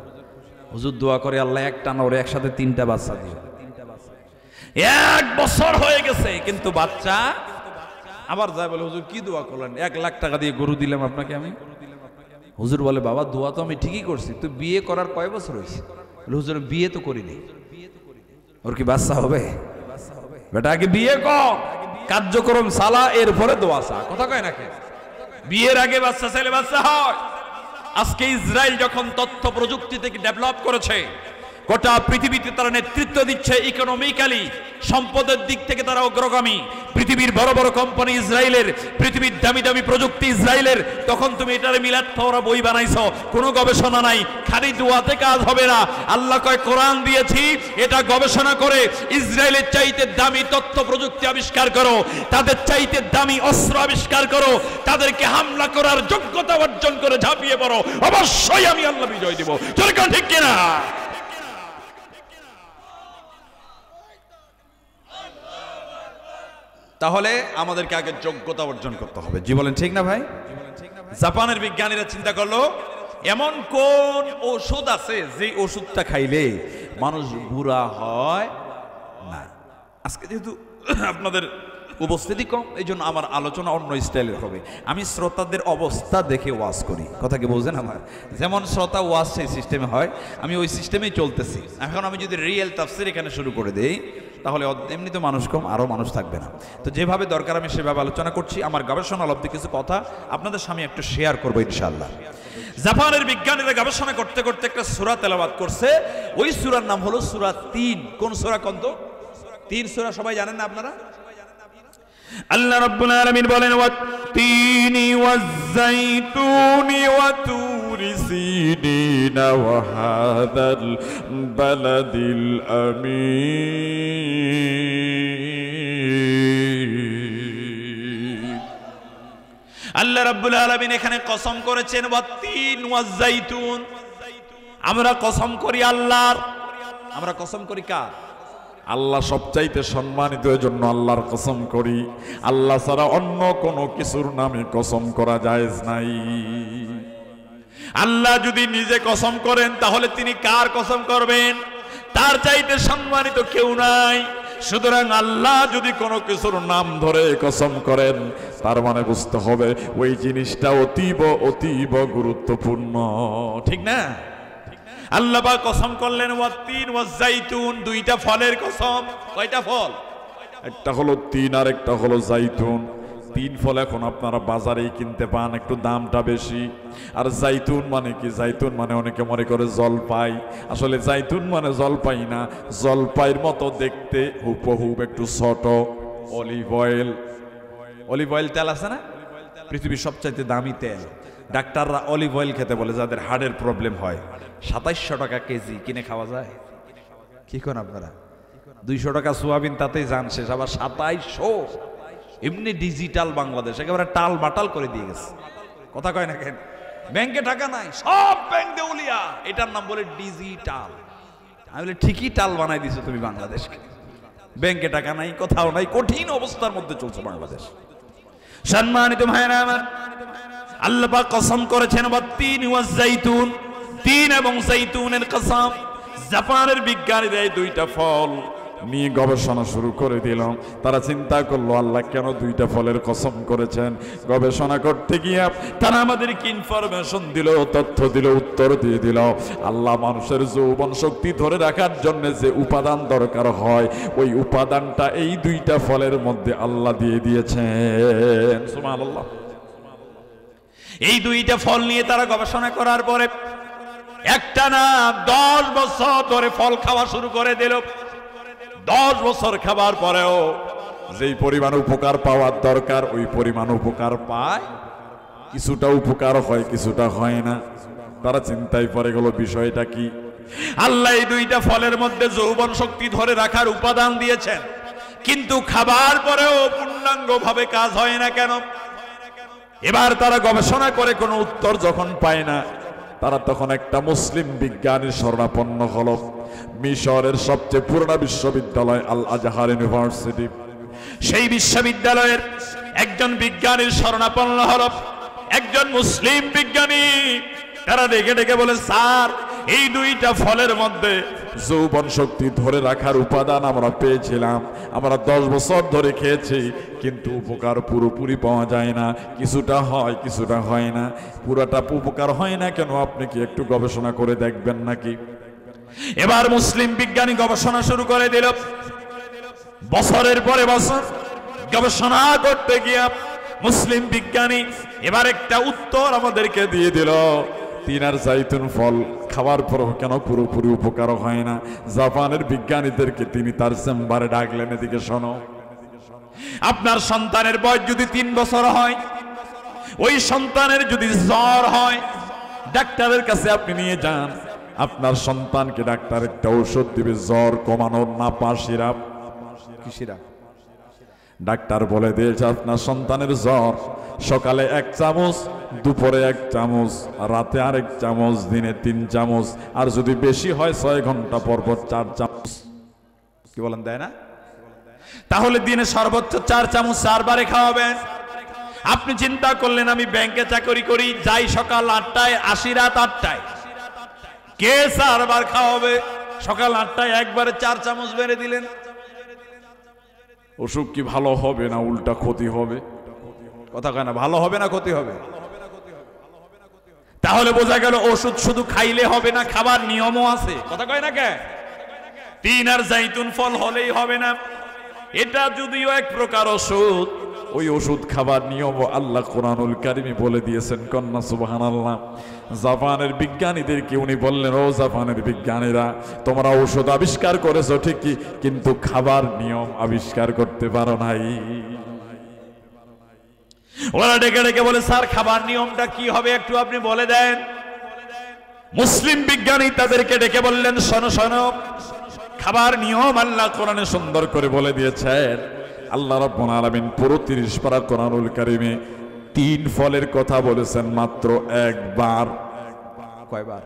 হুজুর দোয়া করে আল্লাহ একটা না ওরে একসাথে 3টা বাচ্চা দিও। 1 বছর হয়ে গেছে কিন্তু বাচ্চা। আবার যায় বলে, হুজুর কি দোয়া করলেন? 1 লাখ টাকা দিয়ে গরু দিলাম আপনাকে আমি। হুজুর বলে, বাবা দোয়া তো আমি ঠিকই করছি, তুই বিয়ে করার কয় বছর হয়েছে? হুজুর বিয়ে তো করিনি। ওর কি বাচ্চা হবে? বেটা আগে বিয়ে কর, কার্যক্রম সালা, এরপরে দোয়া চা। কথা কয় নাকি?
বিয়ের আগে বাচ্চা ছেলে বাচ্চা হয়। আজকে ইসরায়েল যখন তথ্য প্রযুক্তি থেকে ডেভেলপ করেছে, গোটা পৃথিবীতে তারা নেতৃত্ব দিচ্ছে, ইকোনমিক্যালি সম্পদের দিক থেকে তারা অগ্রগামী। পৃথিবীর বড় বড় কোম্পানি ইসরায়েলের, পৃথিবীর দামি দামি প্রযুক্তি ইসরায়েলের। তখন তুমি এটার মিলাদ তোমরা বই বানাইছো, কোনো গবেষণা নাই, খালি দোয়াতে কাজ হবে না। আল্লাহ কয় কোরআন দিয়েছি, এটা গবেষণা করে ইসরায়েলের চাইতে দামি তথ্য প্রযুক্তি আবিষ্কার করো, তাদের চাইতে দামি অস্ত্র আবিষ্কার করো, তাদেরকে হামলা করার যোগ্যতা অর্জন করে ঝাঁপিয়ে পড়ো, অবশ্যই আমি আল্লাহ বিজয় দেব। চলে ঠিক কিনা? তাহলে আমাদেরকে আগে যোগ্যতা অর্জন করতে হবে। জি বলেন ঠিক না ভাই? জাপানের বিজ্ঞানীরা চিন্তা করলো এমন কোন ওষুধ আছে যে ওষুধটা খাইলে মানুষ বুড়া হয় না। আজকে যেহেতু আপনাদের উপস্থিতি কম, এই জন্য আমার আলোচনা অন্য স্টাইলের হবে। আমি শ্রোতাদের অবস্থা দেখে ওয়াজ করি, কথা কি বলছেন? আমার যেমন শ্রোতা ওয়াজ সেই সিস্টেমে হয়, আমি ওই সিস্টেমেই চলতেছি। এখন আমি যদি রিয়েল তাফসীর এখানে শুরু করে দেই, তাহলে এমনি তো মানুষ কম, আরও মানুষ থাকবে না। তো যেভাবে দরকার আমি সেভাবে আলোচনা করছি। আমার গবেষণালব্ধ কিছু কথা আপনাদের সামনে একটু শেয়ার করবো ইনশাআল্লাহ। জাপানের বিজ্ঞানীরা গবেষণা করতে করতে একটা সূরা তেলাওয়াত করছে। ওই সূরার নাম হলো সূরা ৩। কোন সূরা? কত ৩ সূরা সবাই জানেন না আপনারা? আল্লাহ রাব্বুল আলামিন বলেন, ওয়াত-তিনি ওয়াজ-যাইতুনি ওয়া তুরি সিনিন ওয়া হাযাল বালাদিল আমিন। আল্লাহ রাব্বুল আলামিন এখানে কসম করেছেন, ওয়াত-তিন ওয়াজ-যাইতুন। আমরা কসম করি আল্লাহর। আমরা কসম করি কার? আল্লাহ সবচাইতে সম্মানিত, এজন্য আল্লাহর কসম করি। আল্লাহ ছাড়া অন্য কোনো কিছুর নামে কসম করা জায়েজ নাই। আল্লাহ যদি নিজে কসম করেন তাহলে তিনি কার কসম করবেন? তার চাইতে সম্মানিত কেউ নাই। সুতরাং আল্লাহ যদি কোনো কিছুর নাম ধরে কসম করেন, তার মানে বুঝতে হবে ওই জিনিসটা অতীব অতীব গুরুত্বপূর্ণ, ঠিক না? আল্লাহ পাক কসম করলেন, ওয়াত-তিন ওয়াজ-যাইতুন, দুইটা ফলের কসম। কয়টা ফল? একটা হলো তিন আর একটা হলো জাইতুন। তিন ফল এখন আপনারা বাজারেই কিনতে পান, একটু দামটা বেশি। আর জাইতুন মানে কি? জাইতুন মানে অনেকে মনে করে জলপাই, আসলে জাইতুন মানে জলপাই না, জলপাইয়ের মতো দেখতে, হুবহুব একটু ছোট। অলিভ অয়েল, অলিভ অয়েল তেল আছে না, পৃথিবীর সবচাইতে দামি তেল। ডাক্তাররা অলিভ অয়েল খেতে বলে যাদের হার্টের প্রবলেম হয়। 2700 টাকা কেজি, কিনে খাওয়া যায়? কি করেন আপনারা? 200 টাকা সোয়াবিন, তাতেই যান শেষ, আবার 2700। এমনি ডিজিটাল বাংলাদেশ একেবারে টাল বাটাল করে দিয়ে গেছে, কথা কয় না কেন? ব্যাংকে টাকা নাই, সব ব্যাংক দেউলিয়া, এটার নাম বলে ডিজিটাল। আমি বলি ঠিকই টাল বানাই দিছো তুমি বাংলাদেশকে। ব্যাংকে টাকা নাই, কোথাও নাই, কঠিন অবস্থার মধ্যে চলছে বাংলাদেশ। সম্মানিত ভাইরা আমার, আল্লাহ পাক কসম করেছেন, ওয়াত-তিন ওয়াজ-যাইতুন, তিন এবং জাইতুনের কসম। জাপানের বিজ্ঞানীরা এই দুইটা ফল নিয়ে গবেষণা শুরু করে দিল। তারা চিন্তা করলো আল্লাহ কেন দুইটা ফলের কসম করেছেন। গবেষণা করতে গিয়ে তারা আমাদেরকে ইনফরমেশন দিল, তথ্য দিল, উত্তর দিয়ে দিল। আল্লাহ মানুষের যৌবন শক্তি ধরে রাখার জন্য যে উপাদান দরকার হয়, ওই উপাদানটা এই দুইটা ফলের মধ্যে আল্লাহ দিয়ে দিয়েছেন। সুবহানাল্লাহ। এই দুইটা ফল নিয়ে তারা গবেষণা করার পরে একটা না 10 বছর ধরে ফল খাওয়া শুরু করে দিল। 10 বছর খাবার পরেও যেই পরিমাণ উপকার পাওয়ার দরকার ওই পরিমাণ উপকার পায়, কিছুটা উপকার হয়, কিছুটা হয় না। তারা চিন্তায় পড়ে গেল বিষয়টা কি। আল্লাহ এই দুইটা ফলের মধ্যে যৌবন শক্তি ধরে রাখার উপাদান দিয়েছেন, কিন্তু খাবার পরেও পূর্ণাঙ্গভাবে কাজ হয় না কেন? এবার তারা গবেষণা করে কোনো উত্তর যখন পায় না, তারা তখন একটা মুসলিম বিজ্ঞানীর শরণাপন্ন হলো। মিশরের সবচেয়ে পুরনো বিশ্ববিদ্যালয় আল আজহার ইউনিভার্সিটি, সেই বিশ্ববিদ্যালয়ের একজন বিজ্ঞানীর শরণাপন্ন হলো একজন মুসলিম বিজ্ঞানী। তারা ডেকে ডেকে বলে, স্যার, এই দুইটা ফলের মধ্যে যৌবন শক্তি ধরে রাখার উপাদান আমরা পেয়েছিলাম, আমরা 10 বছর ধরে খেয়েছি, কিন্তু উপকার পুরোপুরি পাওয়া যায় না, কিছুটা হয় কিছুটা হয় না, পুরোটা উপকার হয় না কেন? আপনি কি একটু গবেষণা করে দেখবেন নাকি? এবার মুসলিম বিজ্ঞানী গবেষণা শুরু করে দিল। বছরের পরে বছর গবেষণা করতে গিয়ে মুসলিম বিজ্ঞানী এবার একটা উত্তর আমাদেরকে দিয়ে দিল, তিন আর জাইতুন ফল খাওয়ার পরও কেন পুরোপুরি উপকার হয় না? জাপানের বিজ্ঞানীদেরকে তিনি তার চেম্বারে ডাকলেন, এদিকে শোনো, আপনার সন্তানের বয়স যদি 3 বছর হয়, ওই সন্তানের যদি জ্বর হয়, ডাক্তারের কাছে আপনি নিয়ে যান, আপনার সন্তানকে ডাক্তার একটা ঔষধ দিবে জ্বর কমানোর, নাপা সিরাপ। কি সিরাপ? ডাক্তার বলে দিয়েছে আপনার সন্তানের জ্বর, সকালে 1 চামচ, দুপুরে 1 চামচ, রাতে আরেক চামচ, দিনে 3 চামচ, আর যদি বেশি হয় 6 ঘন্টা পর পর 4 চামচ। কি বলেন, দেয় না? তাহলে দিনে সর্বোচ্চ 4 চামচ 4 বারে খাওয়াবেন। আপনি চিন্তা করলেন আমি ব্যাংকে চাকরি করি, যাই সকাল 8টায়, আসি রাত 8টায়, কে 4 বার খাওয়াবে? সকাল 8টায় একবারে 4 চামচ বেড়ে দিলেন। অসুখ কি ভালো হবে না উল্টা ক্ষতি হবে? কথা কয় না, ভালো হবে না ক্ষতি হবে? তাহলে বোঝা গেল ওষুধ শুধু খাইলে হবে না, খাবার নিয়মও আছে। কথা কয় না কে? তিন আর জাইতুন ফল হলেই হবে না, এটা যদিও এক প্রকার ওষুধ, ওই ওষুধ খাবার নিয়ম আল্লাহ কোরআনুল কারিমে বলে দিয়েছেন। কন্যা সুবহানাল্লাহ। জাপানের বিজ্ঞানীদেরকে উনি বললেন, ও জাপানের বিজ্ঞানীরা, তোমরা ওষুধ আবিষ্কার করেছো ঠিকই, কিন্তু খাবার নিয়ম আবিষ্কার করতে পারো নাই। ওরা ডেকে ডেকে বলে, স্যার খাবার নিয়মটা কি হবে একটু আপনি বলে দেন। মুসলিম বিজ্ঞানী তাদেরকে ডেকে বললেন, শোনো শোনো, খাবার নিয়ম আল্লাহ কোরআনে সুন্দর করে বলে দিয়েছেন। আল্লাহ রাব্বুল আলামিন পুরো 30 পারা কোরআনুল কারিমে 3 ফলের কথা বলেছেন মাত্র একবার। কয়বার?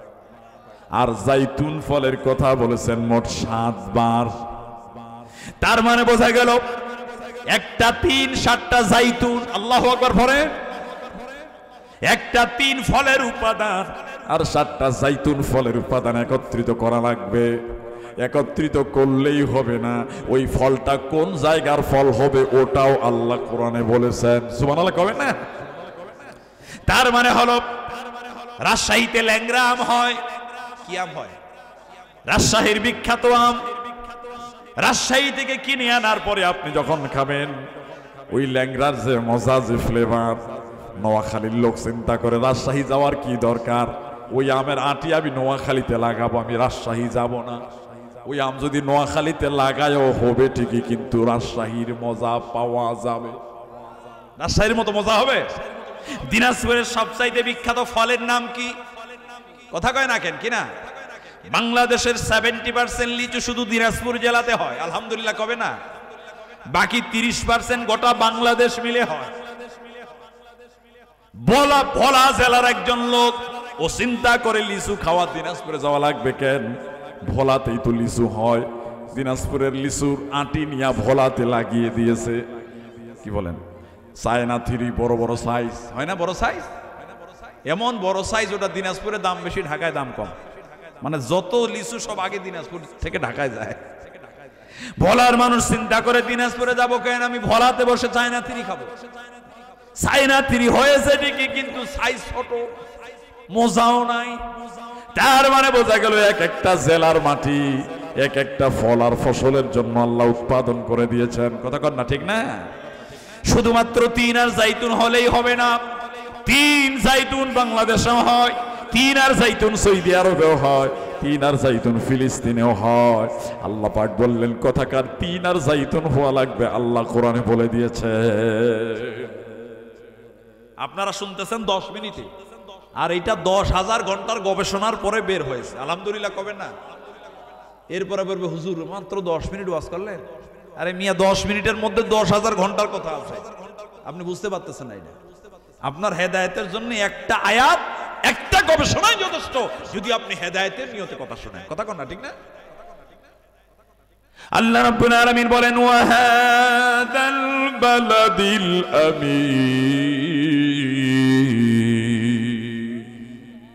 আর জাইতুন ফলের কথা বলেছেন মোট 7 বার। তার মানে বোঝা গেল একটা 3 7টা জাইতুন, আল্লাহু আকবার পড়েন, একটা 3 ফলের উপাদান আর 7টা জাইতুন ফলের উপাদান একত্রিত করা লাগবে। একত্রিত করলেই হবে না, ওই ফলটা কোন জায়গার ফল হবে ওটাও আল্লাহ কোরআনে বলেছেন। সুবহানাল্লাহ কবেন না? তার মানে হলো রাজশাহীতে ল্যাংড়া আম হয়। কি আম হয়? রাজশাহীর বিখ্যাত আম। রাজশাহী থেকে কিনে আনার পরে আপনি যখন খাবেন, ওই ল্যাংড়ার যে মজা, যে ফ্লেভার, নোয়াখালীর লোক চিন্তা করে রাজশাহী যাওয়ার কি দরকার, ওই আমের আটি আমি নোয়াখালীতে লাগাবো, আমি রাজশাহী যাব না। ওই আম যদি নোয়াখালীতে লাগায়ও হবে ঠিকই, কিন্তু রাজশাহীর মজা পাওয়া যাবে। রাজশাহীর মতো মজা হবে? দিনাজপুরের সবচাইতে বিখ্যাত ফলের নাম কি? কথা কয় না কেন? কিনা বাংলাদেশের 70% লিচু শুধু দিনাজপুর জেলাতে হয়, আলহামদুলিল্লাহ কবে না? বাকি 30% গোটা বাংলাদেশ মিলে হয়। ভোলা জেলার একজন লোক, ও চিন্তা করে লিচু খাওয়া দিনাজপুরে যাওয়া লাগবে কেন? ভোলাতেই তো লিচু হয়। দিনাজপুরের লিচুর আটি নিয়া ভোলাতে লাগিয়ে দিয়েছে। কি বলেন? চায়না 3 বড় বড় সাইজ হয় না? বড় সাইজ, এমন বড় সাইজ, ওটা দিনাজপুরে দাম বেশি, ঢাকায় দাম কম। মানে যত লিচু সব আগে দিনাজপুর থেকে ঢাকায় যায়। ভোলার মানুষ চিন্তা করে দিনাজপুরে যাবো কেন, আমি ভোলাতে বসে চায়না 3 খাবো। চায়না 3 হয়েছে ঠিকই, কিন্তু সাইজ ছোট, মজাও নাই। তার মানে বোঝা গেল এক একটা জেলার মাটি এক একটা ফল আর ফসলের জন্য আল্লাহ উৎপাদন করে দিয়েছেন। কথা কন না, ঠিক না? শুধুমাত্র 3 আর জাইতুন হলেই হবে না। 3 জাইতুন বাংলাদেশেও হয়, 3 আর জাইতুন সৌদি আরবেও হয়, 3 আর জাইতুন ফিলিস্তিনেও হয়। আল্লাহ পাক বললেন কথাকার 3 আর জাইতুন হওয়া লাগবে, আল্লাহ কোরআনে বলে দিয়েছে। আপনারা শুনতেছেন 10 মিনিটে, আর এটা 10,000 ঘন্টার গবেষণার পরে বের হয়েছে। আলহামদুলিল্লাহ কবেন না? এরপরে বলবে হুজুর মাত্র 10 মিনিট ওয়াজ করলেন। আরে মিয়া 10 মিনিটের মধ্যে 10,000 ঘন্টার কথা আছে, আপনি বুঝতে পারতেছেন না। এটা আপনার হেদায়েতের জন্য একটা আয়াত, একটা গবেষণাই যথেষ্ট, যদি আপনি হেদায়েতের নিয়তে কথা শোনেন। কথা কন না, ঠিক না? আল্লাহ রাব্বুল আলামিন বলেন, ওয়া হাদাল বালাদিল আমিন।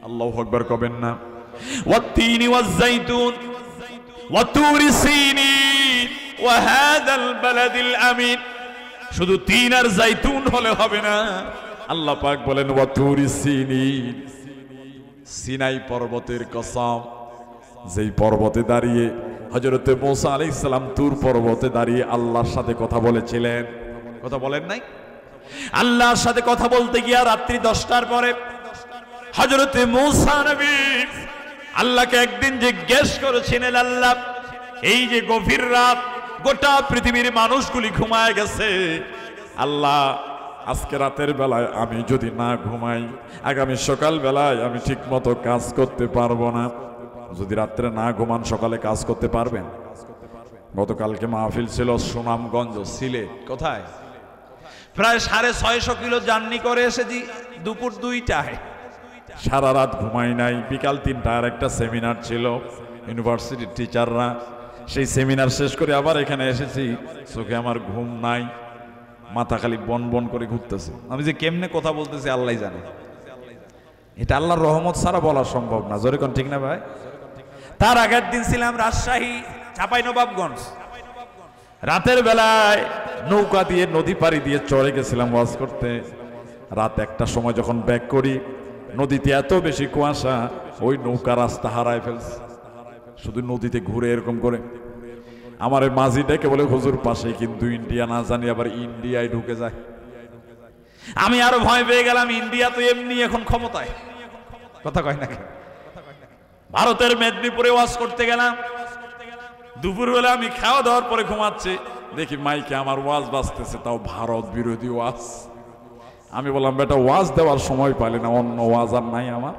আল্লাহু আকবার কবেন না? ওয়াত-তিনি ওয়াজ-যাইতুন ওয়া তুরি সিনিন ওয়া হাদাল বালাদিল আমিন। শুধু 3 আর জাইতুন হলে হবে না, আল্লাহ পাক বলেন ওয়া তুরি সিনিন, সিনাই পর্বতের কসম, যেই পর্বতে দাঁড়িয়ে হযরতে মুসা আলাইহিস সালাম তুর পর্বতে দাঁড়িয়ে আল্লাহর সাথে কথা বলেছিলেন। কথা বলেন নাই? আল্লাহর সাথে কথা বলতে গিয়া রাত্রি 10টার পরে হযরত মূসা নবী আল্লাহকে একদিন জিজ্ঞেস করেছিলেন, আল্লাহ এই যে গভীর রাত, গোটা পৃথিবীর মানুষগুলি ঘুমায় গেছে, আল্লাহ আজকে রাতের বেলায় আমি যদি না ঘুমাই, আগামী সকাল বেলায় আমি ঠিক মতো কাজ করতে পারবো না। যদি রাত্রে না ঘুমান সকালে কাজ করতে পারবেন? গতকালকে মাহফিল ছিল সুনামগঞ্জ, সিলেট। কোথায়? প্রায় 650 কিলো জার্নি করে এসেছি দুপুর 2টায়। সারা রাত ঘুমাই নাই। বিকাল 3টায় আর একটা সেমিনার ছিল ইউনিভার্সিটির টিচাররা, সেই সেমিনার শেষ করে আবার এখানে এসেছি। চোখে আমার ঘুম নাই, মাথা খালি বন বন করে ঘুরতেছে। আমি যে কেমনে কথা বলতেছি আল্লাহ জানে। এটা আল্লাহর রহমত ছাড়া বলা সম্ভব না। জোরে কোন ঠিক না ভাই? তার আগের দিন ছিলাম রাজশাহী চাঁপাইনবাবগঞ্জ। রাতের বেলায় নৌকা দিয়ে নদী পাড়ি দিয়ে চড়ে গেছিলাম ওয়াজ করতে। রাত 1টার সময় যখন ব্যাক করি, নদীতে এত বেশি কুয়াশা, ওই নৌকা রাস্তা হারায় ফেলছে। শুধু নদীতে ঘুরে এরকম করে আমার মাঝি ডেকে বলে, হুজুর পাশে কিন্তু ইন্ডিয়া, না জানি আবার ইন্ডিয়ায় ঢুকে যায়। আমি আরো ভয় পেয়ে গেলাম, ইন্ডিয়া তো এমনি এখন ক্ষমতায়। কথা কয় না কেন? ভারতের মেদিনীপুরে ওয়াজ করতে গেলাম। দুপুরবেলা আমি খাওয়া দাওয়ার পরে ঘুমাচ্ছি, দেখি মাইকে আমার ওয়াজ বাজতেছে, তাও ভারত বিরোধী ওয়াজ। আমি বললাম, বেটা ওয়াজ দেওয়ার সময় পাইলে না, অন্য ওয়াজ আর নাই আমার।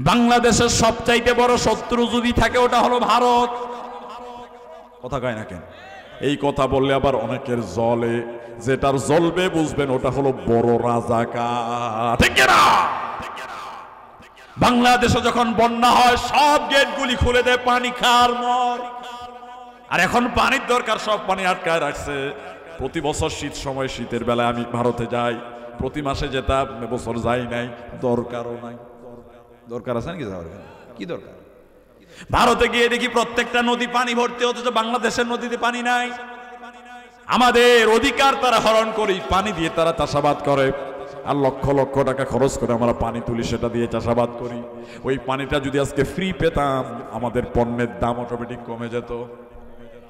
বাংলাদেশের সবচাইতে বড় শত্রু যদি থাকে ওটা হলো ভারত। কথা কয় না কেন? এই কথা বললে আবার অনেকের জলে, যেটার জ্বলবে বুঝবেন ওটা হলো বড় রাজাকার। ঠিক না? বাংলাদেশে যখন বন্যা হয় সব গেটগুলি খুলে দেয়, পানি খার মর। আর এখন পানির দরকার, সব পানি আটকায় রাখছে। প্রতি বছর শীত সময়, শীতের বেলায় আমি ভারতে যাই, প্রতি মাসে যেতাম, বছর যাই নাই, দরকারও নাই। দরকার আছে নাকি যাওয়ার? কি দরকার? ভারতে গিয়ে দেখি প্রত্যেকটা নদী পানি ভর্তি, অথচ বাংলাদেশের নদীতে পানি নাই। আমাদের অধিকার তারা হরণ করি, পানি দিয়ে তারা চাষাবাদ করে, আর লক্ষ লক্ষ টাকা খরচ করে আমরা পানি তুলি, সেটা দিয়ে চাষাবাদ করি। ওই পানিটা যদি আজকে ফ্রি পেতাম, আমাদের পণ্যের দাম অটোমেটিক কমে যেত।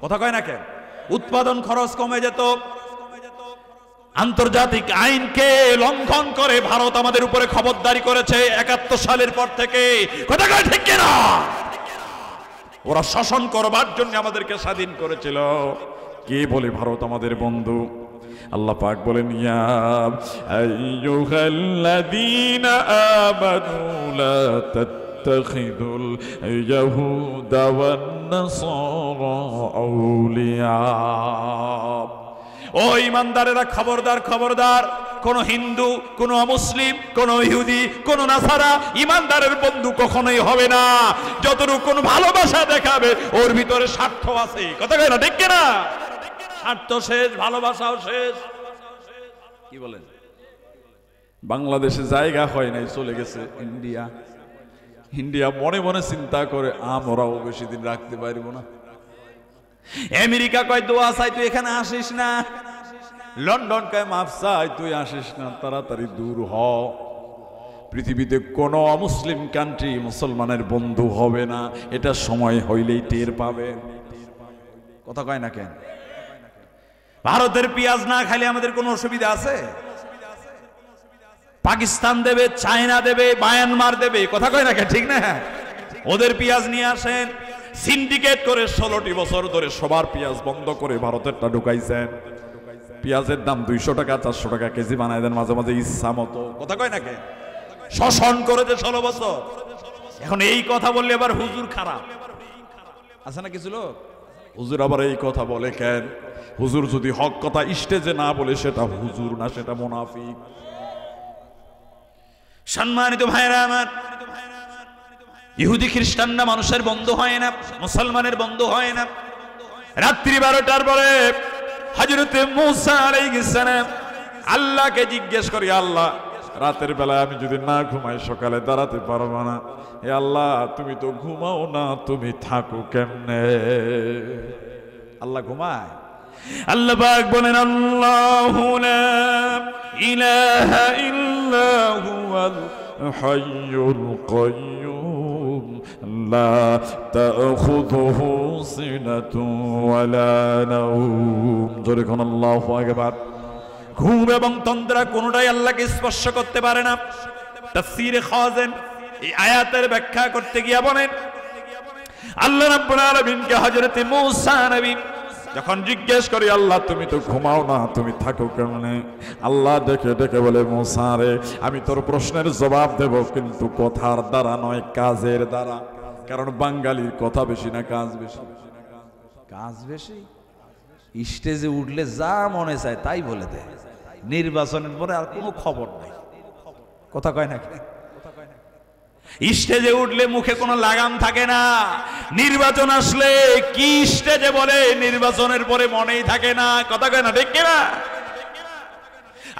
কথা কয় না কেন? উৎপাদন খরচ কমে যেত। আন্তর্জাতিক আইনকে লঙ্ঘন করে ভারত আমাদের উপরে খবরদারি করেছে 71 সালের পর থেকে। কথা কয় ঠিক কিনা? ওরা শাসন করবার জন্য আমাদেরকে স্বাধীন করেছিল। কে বলে ভারত আমাদের বন্ধু? আল্লাহ পাক বলেন, ইয়া আইয়ুহাল্লাযীনা আমানু লা তাত্তাখিযুল ইয়াহুদা ওয়ান নাসারা আউলিয়া। ও ঈমানদারেরা, খবরদার খবরদার, কোন হিন্দু, কোন অমুসলিম, কোন ইহুদি, কোন নাসারা ঈমানদারের বন্ধু কখনোই হবে না। যতটুকু কোন ভালোবাসা দেখাবে ওর ভিতরে স্বার্থ আছে। কথা কয় না ঠিক কিনা? স্বার্থ শেষ, ভালোবাসাও শেষ। কি বলেন? বাংলাদেশে জায়গা হয় নাই, চলে গেছে ইন্ডিয়া। ইন্ডিয়া মনে মনে চিন্তা করে, আমরাও বেশি দিন রাখতে পারবো না। আমেরিকা কয় দোয়া চাই তুই এখানে আসিস না। লন্ডন কয় মাফ চাই তুই আসিস না, তাড়াতাড়ি দূর হ। পৃথিবীতে কোনো অমুসলিম কান্ট্রি মুসলমানের বন্ধু হবে না, এটা সময় হইলেই টের পাবে। কথা কয় না কেন? ভারতের পেঁয়াজ না খাইলে আমাদের কোনো অসুবিধা আছে? পাকিস্তান দেবে, চায়না দেবে, মায়ানমার দেবে। কথা কয় না কেন? ঠিক না? ওদের পেঁয়াজ নিয়ে আসেন। সিন্ডিকেট করে 16টি বছর ধরে সবার পেঁয়াজ বন্ধ করে ভারতেরটা ঢুকাইছেন। পেঁয়াজের দাম 200 টাকা 400 টাকা কেজি বানাই দেন মাঝে মাঝে ইচ্ছা মতো। কথা কয় না কেন? শোষণ করেছে 16 বছর। এখন এই কথা বললে আবার হুজুর খারাপ আছে না কিছু লোক? হুজুর আবার এই কথা বলে কেন? হুজুর যদি হক কথা স্টেজে না বলে সেটা হুজুর না, সেটা মুনাফিক। সম্মানিত ভাইরা আমার, ইহুদি খ্রিস্টানরা মানুষের বন্ধু হয় না, মুসলমানের বন্ধু হয় না। রাত্রি 12টার পরে হযরত মূসা আলাইহিস সালাম আল্লাহকে জিজ্ঞেস করি, আল্লাহ রাতের বেলায় আমি যদি না ঘুমাই সকালে দাঁড়াতে পারবো না। হে আল্লাহ, তুমি তো ঘুমাও না, তুমি থাকো কেমনে? আল্লাহ ঘুমায়? আল্লাহ পাক বলেন, আল্লাহু লা ইলাহা ইল্লা হুয়াল হাইয়ুল কাইয়্যুম লা তাখুযুহু সিনাতুন ওয়ালা নাওম। জোরে কোন আল্লাহু আকবার। ঘুম এবং তন্দ্রা কোনোটাই আল্লাহকে স্পর্শ করতে পারে না। তাফসীরে খাযেন এই আয়াতের ব্যাখ্যা করতে গিয়ে বলেন, আল্লাহ রাব্বুল আলামিনকে হযরত মূসা নবী যখন জিজ্ঞেস করি, আল্লাহ তুমি তো ঘুমাও না, তুমি থাকো কেমনে? আল্লাহ ডেকে ডেকে বলে, মূসা রে, আমি তোর প্রশ্নের জবাব দেব, কিন্তু কথার দ্বারা নয়, কাজের দ্বারা। কারণ বাঙালির কথা বেশি না কাজ বেশি?
কাজ বেশি। স্টেজে উঠলে যা মনে চায় তাই বলে দেয়, নির্বাচনের পরে আর কোনো খবর নাই। কথা কয় না?
স্টেজে উঠলে মুখে কোনো লাগাম থাকে না, নির্বাচন আসলে কি স্টেজে বলে, নির্বাচনের পরে মনেই থাকে না। কথা কয় না, ঠিক না?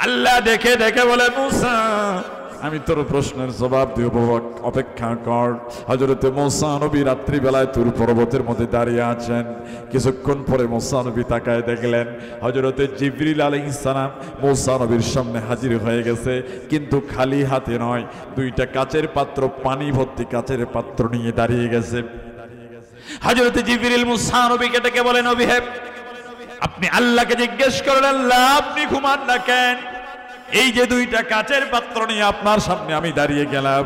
আল্লাহ দেখে দেখে বলে, মূসা আমি তোর প্রশ্নের জবাব দিব, অপেক্ষা কর। হযরতে মূসা নবী রাত্রি বেলায় তুর পর্বতের মধ্যে দাঁড়িয়ে আছেন। কিছুক্ষণ পরে মূসা নবী তাকায় দেখলেন হযরতে জিবরিল আলাইহিস সালাম মূসা নবীর সামনে হাজির হয়ে গেছে, কিন্তু খালি হাতে নয়, দুইটা কাচের পাত্র, পানি ভর্তি কাচের পাত্র নিয়ে দাঁড়িয়ে গেছে। হযরতে জিবরিল মূসা নবীকে ডেকে বলে, নবী হে, আপনি আল্লাহকে জিজ্ঞেস করেন, আল্লাহ আপনি ঘুমান না কেন? এই যে দুইটা কাচের পাত্র নিয়ে আপনার সামনে আমি দাঁড়িয়ে গেলাম,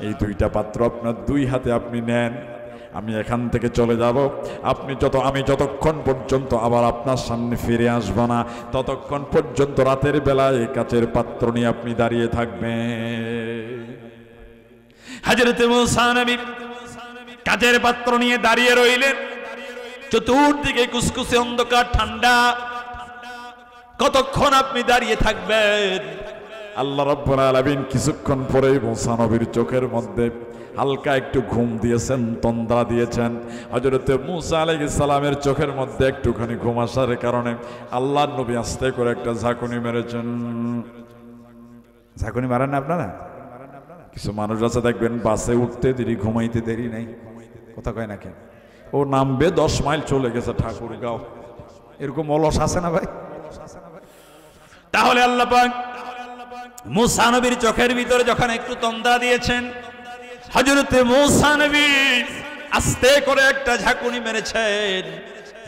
এই দুইটা পাত্র আপনার দুই হাতে আপনি নেন, আমি এখান থেকে চলে যাব। আমি যতক্ষণ পর্যন্ত আবার আপনার সামনে ফিরে আসব না, ততক্ষণ পর্যন্ত রাতের বেলায় এই কাচের পাত্র নিয়ে আপনি দাঁড়িয়ে থাকবেন। হযরত মূসা নবী কাচের পাত্র নিয়ে দাঁড়িয়ে রইলেন। চতুর্দিকে কুসকুসে অন্ধকার, ঠান্ডা। কতক্ষণ আপনি দাঁড়িয়ে থাকবেন? আল্লাহ রাব্বুল আলামিন কিছুক্ষণ পরেই মূসা নবীর চোখের মধ্যে হালকা একটু ঘুম দিয়েছেন, তন্দ্রা দিয়েছেন। হযরত মূসা আলাইহিস সালামের চোখের মধ্যে একটুখানি ঘুম আসার কারণে আল্লাহর নবী আস্তে করে একটা ঝাঁকুনি মেরেছেন।
ঝাঁকুনি মারেন না আপনারা?
কিছু মানুষ আছে দেখবেন, বাসে উঠতে দেরি, ঘুমাইতে দেরি নাই।
কথা কয় না কেন?
ও নামবে 10 মাইল চলে গেছে ঠাকুরগাঁও।
এরকম অলস আছে না ভাই?
তাহলে আল্লাহ পাক মূসা নবীর চোখের ভিতরে যখন একটু তন্দ্রা দিয়েছেন, হযরতে মূসা নবী আস্তে করে একটা ঝাঁকুনি মেরেছেন।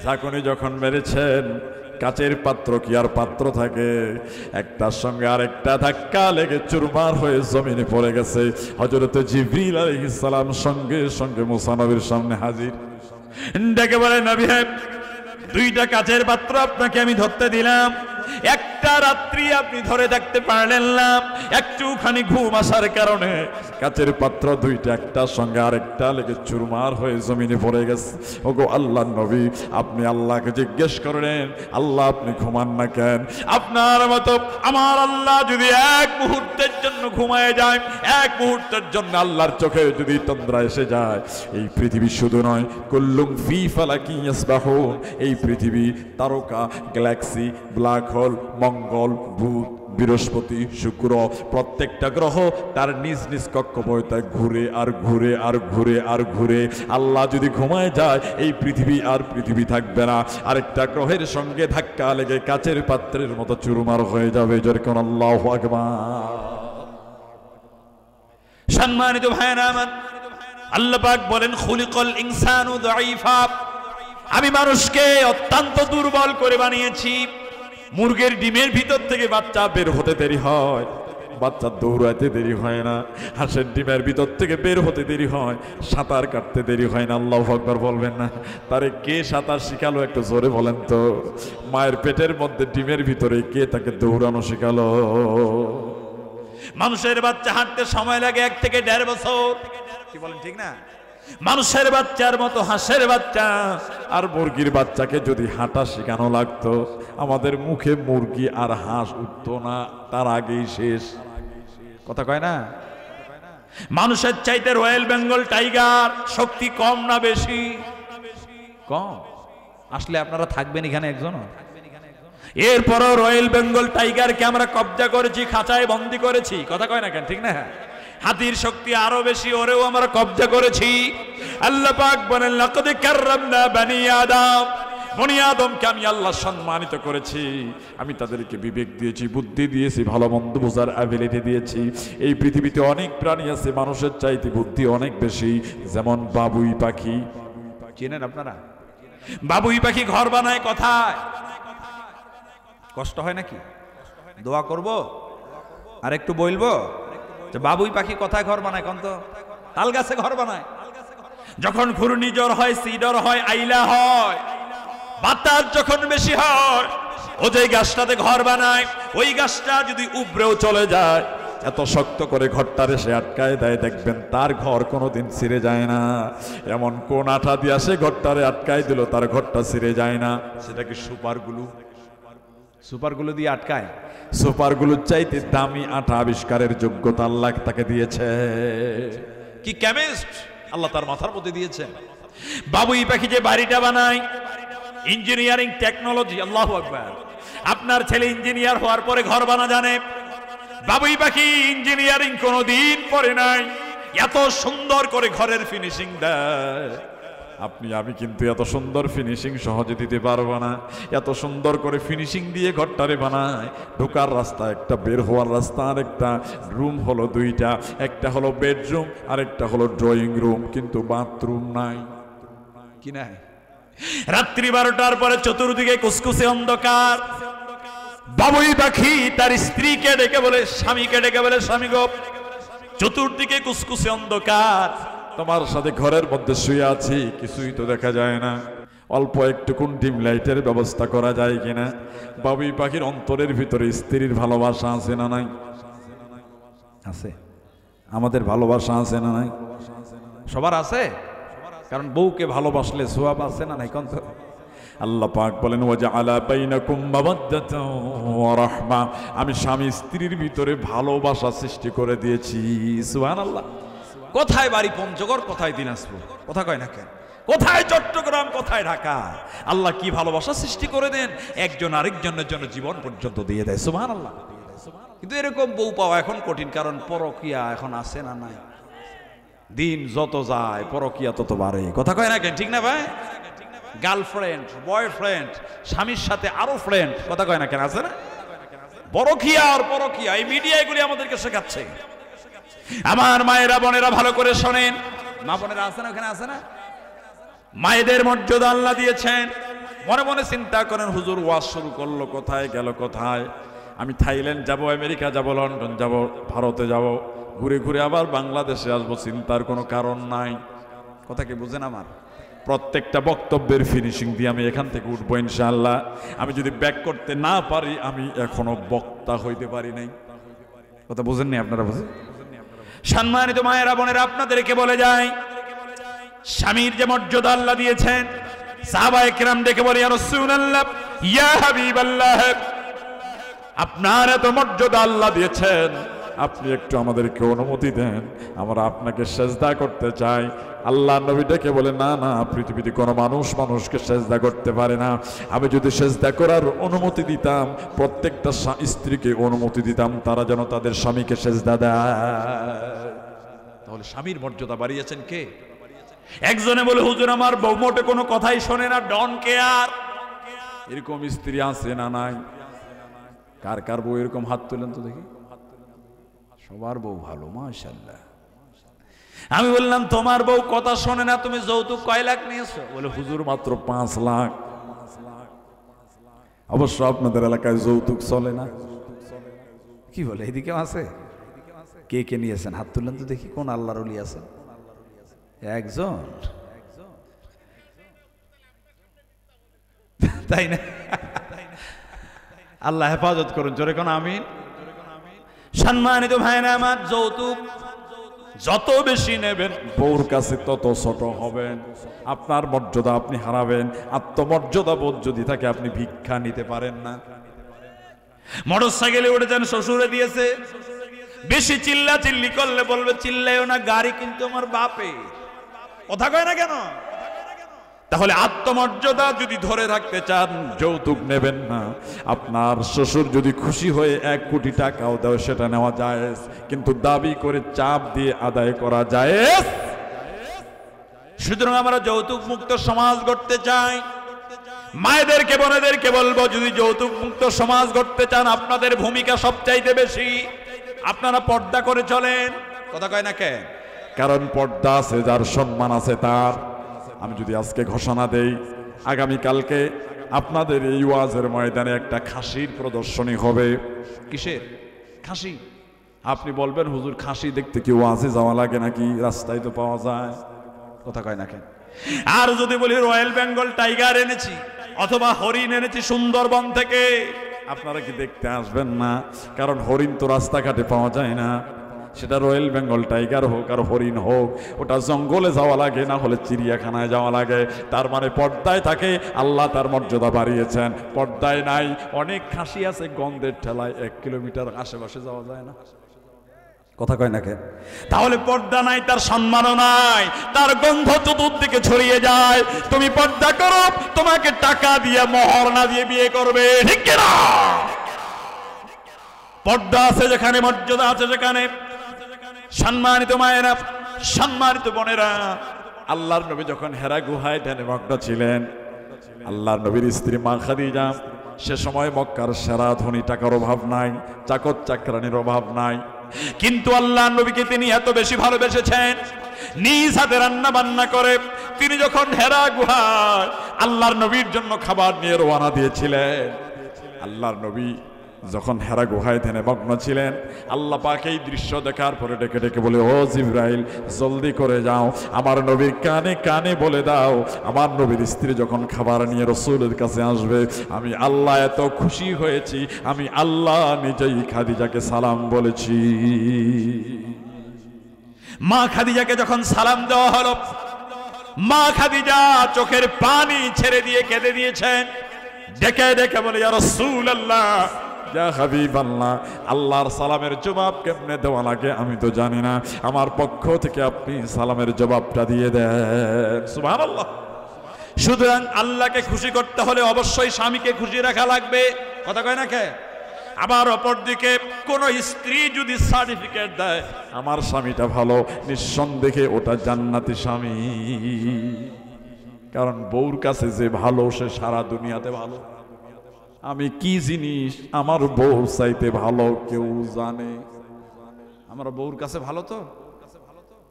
ঝাঁকুনি যখন মেরেছেন, কাচের পাত্র কি আর পাত্র থাকে, একটার সঙ্গে আরেকটা ধাক্কা লেগে চুরমার হয়ে জমিনে পড়ে গেছে। হযরতে জিবরিল আলাইহিস সালাম সঙ্গে সঙ্গে মূসা নবীর সামনে হাজির। ডেকে বলে, নবী হে, দুইটা কাচের পাত্র আপনাকে আমি ধরতে দিলাম, একটা রাত্রি আপনি ধরে থাকতে পারলেন না, একটুখানি ঘুম আসার কারণে কাচের পাত্র দুইটা একটার সঙ্গে আরেকটা লেগে চুরমার হয়ে জমিনে পড়ে গেছে। ওগো আল্লাহর নবী, আপনি আল্লাহকে জিজ্ঞেস করলেন, আল্লাহ আপনি ঘুমান না কেন? আপনার মতো আমার আল্লাহ যদি এক মুহূর্তের জন্য ঘুমায় যায়, এক মুহূর্তের জন্য আল্লাহর চোখে যদি তন্দ্রা এসে যায়, এই পৃথিবী শুধু নয়, কুল্লুম ফি ফালাকিন ইয়াসবাহুন, এই পৃথিবী, তারকা, গ্যালাক্সি, ব্ল্যাক হোল, মঙ্গল, বুধ, বৃহস্পতি, শুক্র, প্রত্যেকটা গ্রহ তার নিজ নিজ কক্ষপথে ঘুরে আর ঘুরে আর ঘুরে আর ঘুরে। আল্লাহ যদি ঘুমায় যায়, এই পৃথিবী আর পৃথিবী থাকবে না, আরেকটা গ্রহের সঙ্গে ধাক্কা লেগে কাচের পাত্রের মতো চুরমার হয়ে যাবে। যেরকম আল্লাহু আকবার। সম্মানিত ভাইরা আমার, আল্লাহ পাক বলেন, খুলিকাল ইনসানু দাঈফা, আমি মানুষকে অত্যন্ত দুর্বল করে বানিয়েছি। মুরগির ডিমের ভিতর থেকে বাচ্চা বের হতে দেরি হয়, বাচ্চা দৌড়াইতে দেরি হয় না। হাঁসের ডিমের ভিতর থেকে বের হতে দেরি হয়, সাঁতার কাটতে দেরি হয় না। আল্লাহু আকবার বলবেন না? তারে কে সাঁতার শিখালো একটু জোরে বলেন তো? মায়ের পেটের মধ্যে ডিমের ভিতরে কে তাকে দৌড়ানো শিখালো? মানুষের বাচ্চা হাঁটতে সময় লাগে 1 থেকে 1.5 বছর।
কি বলেন, ঠিক না?
মানুষের বাচ্চার মতো হাঁসের বাচ্চা আর মুরগির বাচ্চাকে যদি হাঁটা শেখানো লাগতো, আমাদের মুখে মুরগি আর হাঁস উঠতো না, তার আগেই শেষ।
কথা কয় না?
মানুষের চাইতে রয়্যাল বেঙ্গল টাইগার শক্তি কম না বেশি?
কম। আসলে আপনারা থাকবেন এখানে একজন?
এরপরও রয়্যাল বেঙ্গল টাইগারকে আমরা কব্জা করেছি, খাঁচায় বন্দি করেছি। কথা কয় না কেন, ঠিক না? হাতির শক্তি আরো বেশি, ওরেও আমরা কব্জা করেছি। আল্লাহ পাক বলেন, লাকাদ কাররামনা বানি আদম, বনি আদমকে আমি আল্লাহ সম্মানিত করেছি। আমি তাদেরকে বিবেক দিয়েছি, বুদ্ধি দিয়েছি, ভালো মন্দ বোঝার অ্যাবিলিটি দিয়েছি। এই পৃথিবীতে অনেক প্রাণী আছে মানুষের চাইতে বুদ্ধি অনেক বেশি, যেমন বাবুই পাখি।
চেনেন আপনারা?
বাবুই পাখি ঘর বানায় কোথায়?
কষ্ট হয় নাকি? দোয়া করব আর একটু বলবো যে বাবুই পাখি কোথায় ঘর বানায় কোন তো? তাল গাছে ঘর বানায়।
যখন ঘূর্ণিঝড় হয়, সিডর হয়, আইলা হয়, বাতাস যখন বেশি হয়, ও যে গাছটাতে ঘর বানায়, ওই গাছটা যদি উপরেও চলে যায়, এত শক্ত করে ঘরটারে সে আটকায় দেয়, দেখবেন তার ঘর কোনোদিন ছিঁড়ে যায় না। এমন কোন আঠা দিয়া সে ঘরটারে আটকায় দিল, তার ঘরটা ছিঁড়ে যায় না। সেটা কি সুপারগুলো?
সুপারগুলো দিয়ে আটকায়?
সুপারগুলোর চাইতে দামি আঠা আবিষ্কারের যোগ্যতা আল্লাহ তাকে দিয়েছে। কি কেমিস্ট আল্লাহ তার মাথার মধ্যে দিয়েছেন। বাবুই পাখি যে বাড়িটা বানায়, ইঞ্জিনিয়ারিং টেকনোলজি, আল্লাহু আকবার। আপনার ছেলে ইঞ্জিনিয়ার হওয়ার পরে ঘর বানা জানে, বাবুই পাখি ইঞ্জিনিয়ারিং কোনোদিন পড়ে নাই, এত সুন্দর করে ঘরের ফিনিশিং দেয়। আপনি আমি কিন্তু এত সুন্দর ফিনিশিং সহজে দিতে পারবো না। এত সুন্দর করে ফিনিশিং দিয়ে ঘরটারে বানায়, ঢোকার রাস্তা একটা, বের হওয়ার রাস্তা আর একটা, রুম হলো দুইটা, একটা হলো বেডরুম আর একটা হলো ড্রয়িং রুম, কিন্তু বাথরুম নাই।
কি নাই?
রাত্রি 12টার পরে চতুর্দিকে কুসকুসে অন্ধকার। বাবুই পাখি তার স্ত্রীকে ডেকে বলে, স্বামীকে ডেকে বলে, স্বামী গো, চতুর্দিকে কুসকুসে অন্ধকার, তোমার সাথে ঘরের মধ্যে শুয়ে আছি, কিছুই তো দেখা যায় না, অল্প একটুকুন ডিম লাইটের ব্যবস্থা করা যায় কিনা? বাবুই পাখির অন্তরের ভিতরে স্ত্রীর ভালোবাসা আছে না নাই?
আছে। আমাদের ভালোবাসা আছে না নাই? সবার আছে, কারণ বউকে ভালোবাসলে সোয়াব আছে না নাই? কোন তো?
আল্লাহ পাক বলেন, ওয়াজআলা বাইনাকুম মাওয়াদ্দাতাও ওয়া রাহমা, আমি স্বামী স্ত্রীর ভিতরে ভালোবাসা সৃষ্টি করে দিয়েছি। সুবহানাল্লাহ।
কোথায় বাড়ি পঞ্চগড়, কোথায় দিনাজপুর, কথা কয় না কেন? কোথায় চট্টগ্রাম, কোথায় ঢাকা? আল্লাহ কি ভালোবাসা সৃষ্টি করে দেন, একজন আরেকজনের জন্য জীবন পর্যন্ত দিয়ে দেয়। সুবহানাল্লাহ। কিন্তু এরকম বউ পাওয়া এখন কঠিন, কারণ পরকিয়া এখন আছে না নাই? দিন যত যায় পরকিয়া তত বাড়ে, কথা কয় না কেন? ঠিক না ভাই? গার্লফ্রেন্ড, বয়ফ্রেন্ড, স্বামীর সাথে আরো ফ্রেন্ড, কথা কয় না কেন? আছে না? পরকিয়া আর পরকিয়া, এই মিডিয়া এগুলি আমাদেরকে শেখাচ্ছে।
আমার মায়েরা বোনেরা ভালো করে শোনেন,
মা বোনেরা আছে না ওখানে? আছে না?
মায়েদের মর্যাদা আল্লাহ দিয়েছেন। মনে মনে চিন্তা করেন, হুজুর ওয়াজ শুরু করলো, কোথায় গেল কোথায়? আমি থাইল্যান্ড যাব, আমেরিকা যাব, লন্ডন যাব, ভারতে যাব, ঘুরে ঘুরে আবার বাংলাদেশে আসবো, চিন্তার কোনো কারণ নাই।
কথা কি বুঝেন আমার?
প্রত্যেকটা বক্তব্যের ফিনিশিং দিয়ে আমি এখান থেকে উঠবো ইনশাআল্লাহ। আমি যদি ব্যাক করতে না পারি, আমি এখনো বক্তা হইতে পারি নাই।
কথা বুঝেননি আপনারা? বুঝেন?
সম্মানিত মায়েরা বোনেরা, আপনাদেরকে বলে যায়, স্বামীর যে মর্যাদা আল্লাহ দিয়েছেন, সাহাবায়ে কেরাম ডেকে বলে, ইয়া রাসূলুল্লাহ, ইয়া হাবিবাল্লাহ, আপনার এত মর্যাদা আল্লাহ দিয়েছেন, আপনি একটু আমাদেরকে অনুমতি দেন, আমরা আপনাকে সেজদা করতে চাই। আল্লাহ নবী ডেকে বলে, না না, পৃথিবীতে কোনো মানুষকে সেজদা করতে পারে না। আমি যদি সেজদা করার অনুমতি দিতাম, প্রত্যেকটা স্ত্রীকে অনুমতি দিতাম, তারা যেন তাদের স্বামীকে সেজদা দেয়।
তাহলে স্বামীর মর্যাদা বাড়িয়েছেন কে?
একজনে বলে, হুজুর আমার বউ মোটে কোনো কথাই শোনে না, ডন কেয়ার।
এরকম স্ত্রী আছে না নাই? কার কার বউ এরকম? হাত তুলেন তো দেখি। সবার বউ ভালো, মাশাআল্লাহ।
আমি বললাম, তোমার বউ কথা শোনে না, তুমি যৌতুক কয় লাখ নিয়েছো?
বলে, হুজুর মাত্র 5 লাখ। অবশ্য আপনাদের এলাকায় যৌতুক চলে না। কি বলে? এদিকে আছে? কে কে নিয়েছেন? হাত তুলেন তো দেখি। কোন আল্লাহর ওলি আছে? একজন, তাই না? আল্লাহ হেফাজত করুন, জোরে কোন আমিন।
সম্মানিত ভাইরা আমার, যৌতুক যত বেশি নেবেন,
বউর কাছে তত ছোট হবেন, আপনার মর্যাদা আপনি হারাবেন। আত্মমর্যাদা বোধ যদি থাকে, আপনি ভিক্ষা নিতে পারেন না।
মোটরসাইকেলে উঠে যান, শ্বশুরে দিয়েছে, বেশি চিল্লা চিল্লি করলে বলবে, চিল্লাইও না, গাড়ি কিন্তু আমার বাপে, কথা কয় না কেন? তাহলে আত্মমর্যাদা যদি ধরে রাখতে চান, যৌতুক নেবেন না। আপনার শ্বশুর যদি খুশি হয়ে 1 কোটি টাকাও দেয়, সেটা নেওয়া জায়েজ, কিন্তু দাবি করে চাপ দিয়ে আদায় করা জায়েজ। সুতরাং আমরা যৌতুক মুক্ত সমাজ গড়তে চাই। মায়েদেরকে বোনেদেরকে বলবো, যদি যৌতুক মুক্ত সমাজ গড়তে চান, আপনাদের ভূমিকা সবচাইতে বেশি। আপনারা পর্দা করে চলেন, কথা কয় না কেন?
কারণ পর্দা আছে যার, সম্মান আছে তার।
আমি যদি আজকে ঘোষণা দেই আগামীকালকে আপনাদের এই ওয়াজের ময়দানে একটা খাসির প্রদর্শনী হবে। কিসের খাসি? আপনি বলবেন হুজুর খাসি দেখতে কি ওয়াজে যাওয়া লাগে নাকি? রাস্তায় তো পাওয়া যায়। কথা কয় না কেন? আর যদি বলি রয়্যাল বেঙ্গল টাইগার এনেছি অথবা হরিণ এনেছি সুন্দরবন থেকে, আপনারা কি দেখতে আসবেন না? কারণ হরিণ তো রাস্তাঘাটে পাওয়া যায় না, সেটা রয়্যাল বেঙ্গল টাইগার হোক আর হরিণ হোক, ওটা জঙ্গলে যাওয়া লাগে, না হলে চিড়িয়াখানায় যাওয়া লাগে। তার মানে পর্দায় থাকে, আল্লাহ তার মর্যাদা বাড়িয়েছেন। পর্দায় নাই, অনেক খাসি আছে গন্ধের ঠেলায় 1 কিলোমিটার আশেপাশে যাওয়া যায় না। কথা কয় না কেন? তাহলে পর্দা নাই, তার সম্মানও নাই, তার গন্ধ চতুর্দিকে ছড়িয়ে যায়। তুমি পর্দা করো, তোমাকে টাকা দিয়ে মোহর না দিয়ে বিয়ে করবে, ঠিক কিনা? পর্দা আছে যেখানে, মর্যাদা আছে যেখানে। সম্মানিত মায়েরা, সম্মানিত বোনেরা, আল্লাহর নবী যখন হেরা গুহায় ধ্যানে মগ্ন ছিলেন, আল্লাহর নবীর স্ত্রী মা খাদিজা, সে সময় মক্কার সেরা ধনী, টাকার অভাব নাই, চাকর চাকরানির অভাব নাই, কিন্তু আল্লাহর নবীকে তিনি এত বেশি ভালোবেসেছেন, নিজ হাতে রান্না বান্না করে তিনি যখন হেরা গুহায় আল্লাহর নবীর জন্য খাবার নিয়ে রওনা দিয়েছিলেন, আল্লাহর নবী যখন হেরা গুহায় ধ্যানে মগ্ন ছিলেন, আল্লাহ পাক এই দৃশ্য দেখার পরে ডেকে ডেকে বলে, ও জিবরাইল, জলদি করে যাও, আমার নবীর কানে কানে বলে দাও, আমার নবীর স্ত্রী যখন খাবার নিয়ে রাসূলের কাছে আসবে, আমি আল্লাহ এত খুশি হয়েছি, আমি আল্লাহ নিজেই খাদিজাকে সালাম বলেছি। মা খাদিজাকে যখন সালাম দেওয়া হলো, মা খাদিজা চোখের পানি ছেড়ে দিয়ে কেঁদে দিয়েছেন। ডেকে ডেকে বলে, ইয়া রাসূলুল্লাহ, ইয়া হাবিবাল্লাহ, আল্লাহর সালামের জবাব কেমনে দেওয়া লাগে আমি তো জানি না, আমার পক্ষ থেকে আপনি সালামের জবাবটা দিয়ে দেন। সুবহানাল্লাহ। সুতরাং আল্লাহকে খুশি করতে হলে অবশ্যই স্বামীকে খুশি রাখা লাগবে। কথা কয় না কে? আবার অপরদিকে কোন স্ত্রী যদি সার্টিফিকেট দেয় আমার স্বামীটা ভালো, নিঃসন্দেহে ওটা জান্নাতি স্বামী। কারণ বউর কাছে যে ভালো, সে সারা দুনিয়াতে ভালো। আমি কি জিনিস আমার বউ চাইতে ভালো কেউ জানে? আমরা বউর কাছে ভালো তো?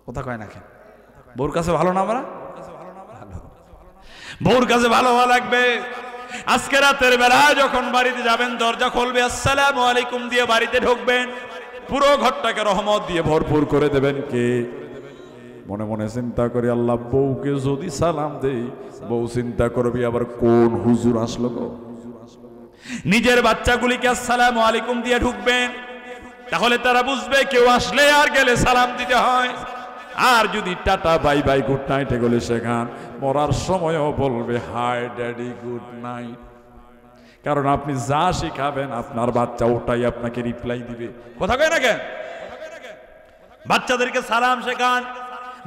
কথা কয় না কেন? বউর কাছে ভালো না? আমরা বউর কাছে ভালো হওয়া লাগবে। আজকে রাতের বেলায় যখন বাড়িতে যাবেন, দরজা খুলবে, আসসালামু আলাইকুম দিয়ে বাড়িতে ঢুকবেন, পুরো ঘরটাকে রহমত দিয়ে ভরপুর করে দেবেন কে? মনে মনে চিন্তা করি, আল্লাহ বউকে যদি সালাম দেই, বউ চিন্তা করবি আবার কোন হুজুর আসলো গো। নিজের বাচ্চাগুলিকে আসসালামু আলাইকুম দিয়ে ঢুকবেন, তাহলে তারা বুঝবে কেউ আসলে আর গেলে সালাম দিতে হয়। আর যদি tata bye bye good night এগুলি শেখান, মরার সময়ও বলবে হাই ড্যাডি গুড নাইট। কারণ আপনি যা শিখাবেন আপনার বাচ্চা ওটাই আপনাকে রিপ্লাই দিবে। কথা কয় না কেন? বাচ্চাদেরকে সালাম শেখান,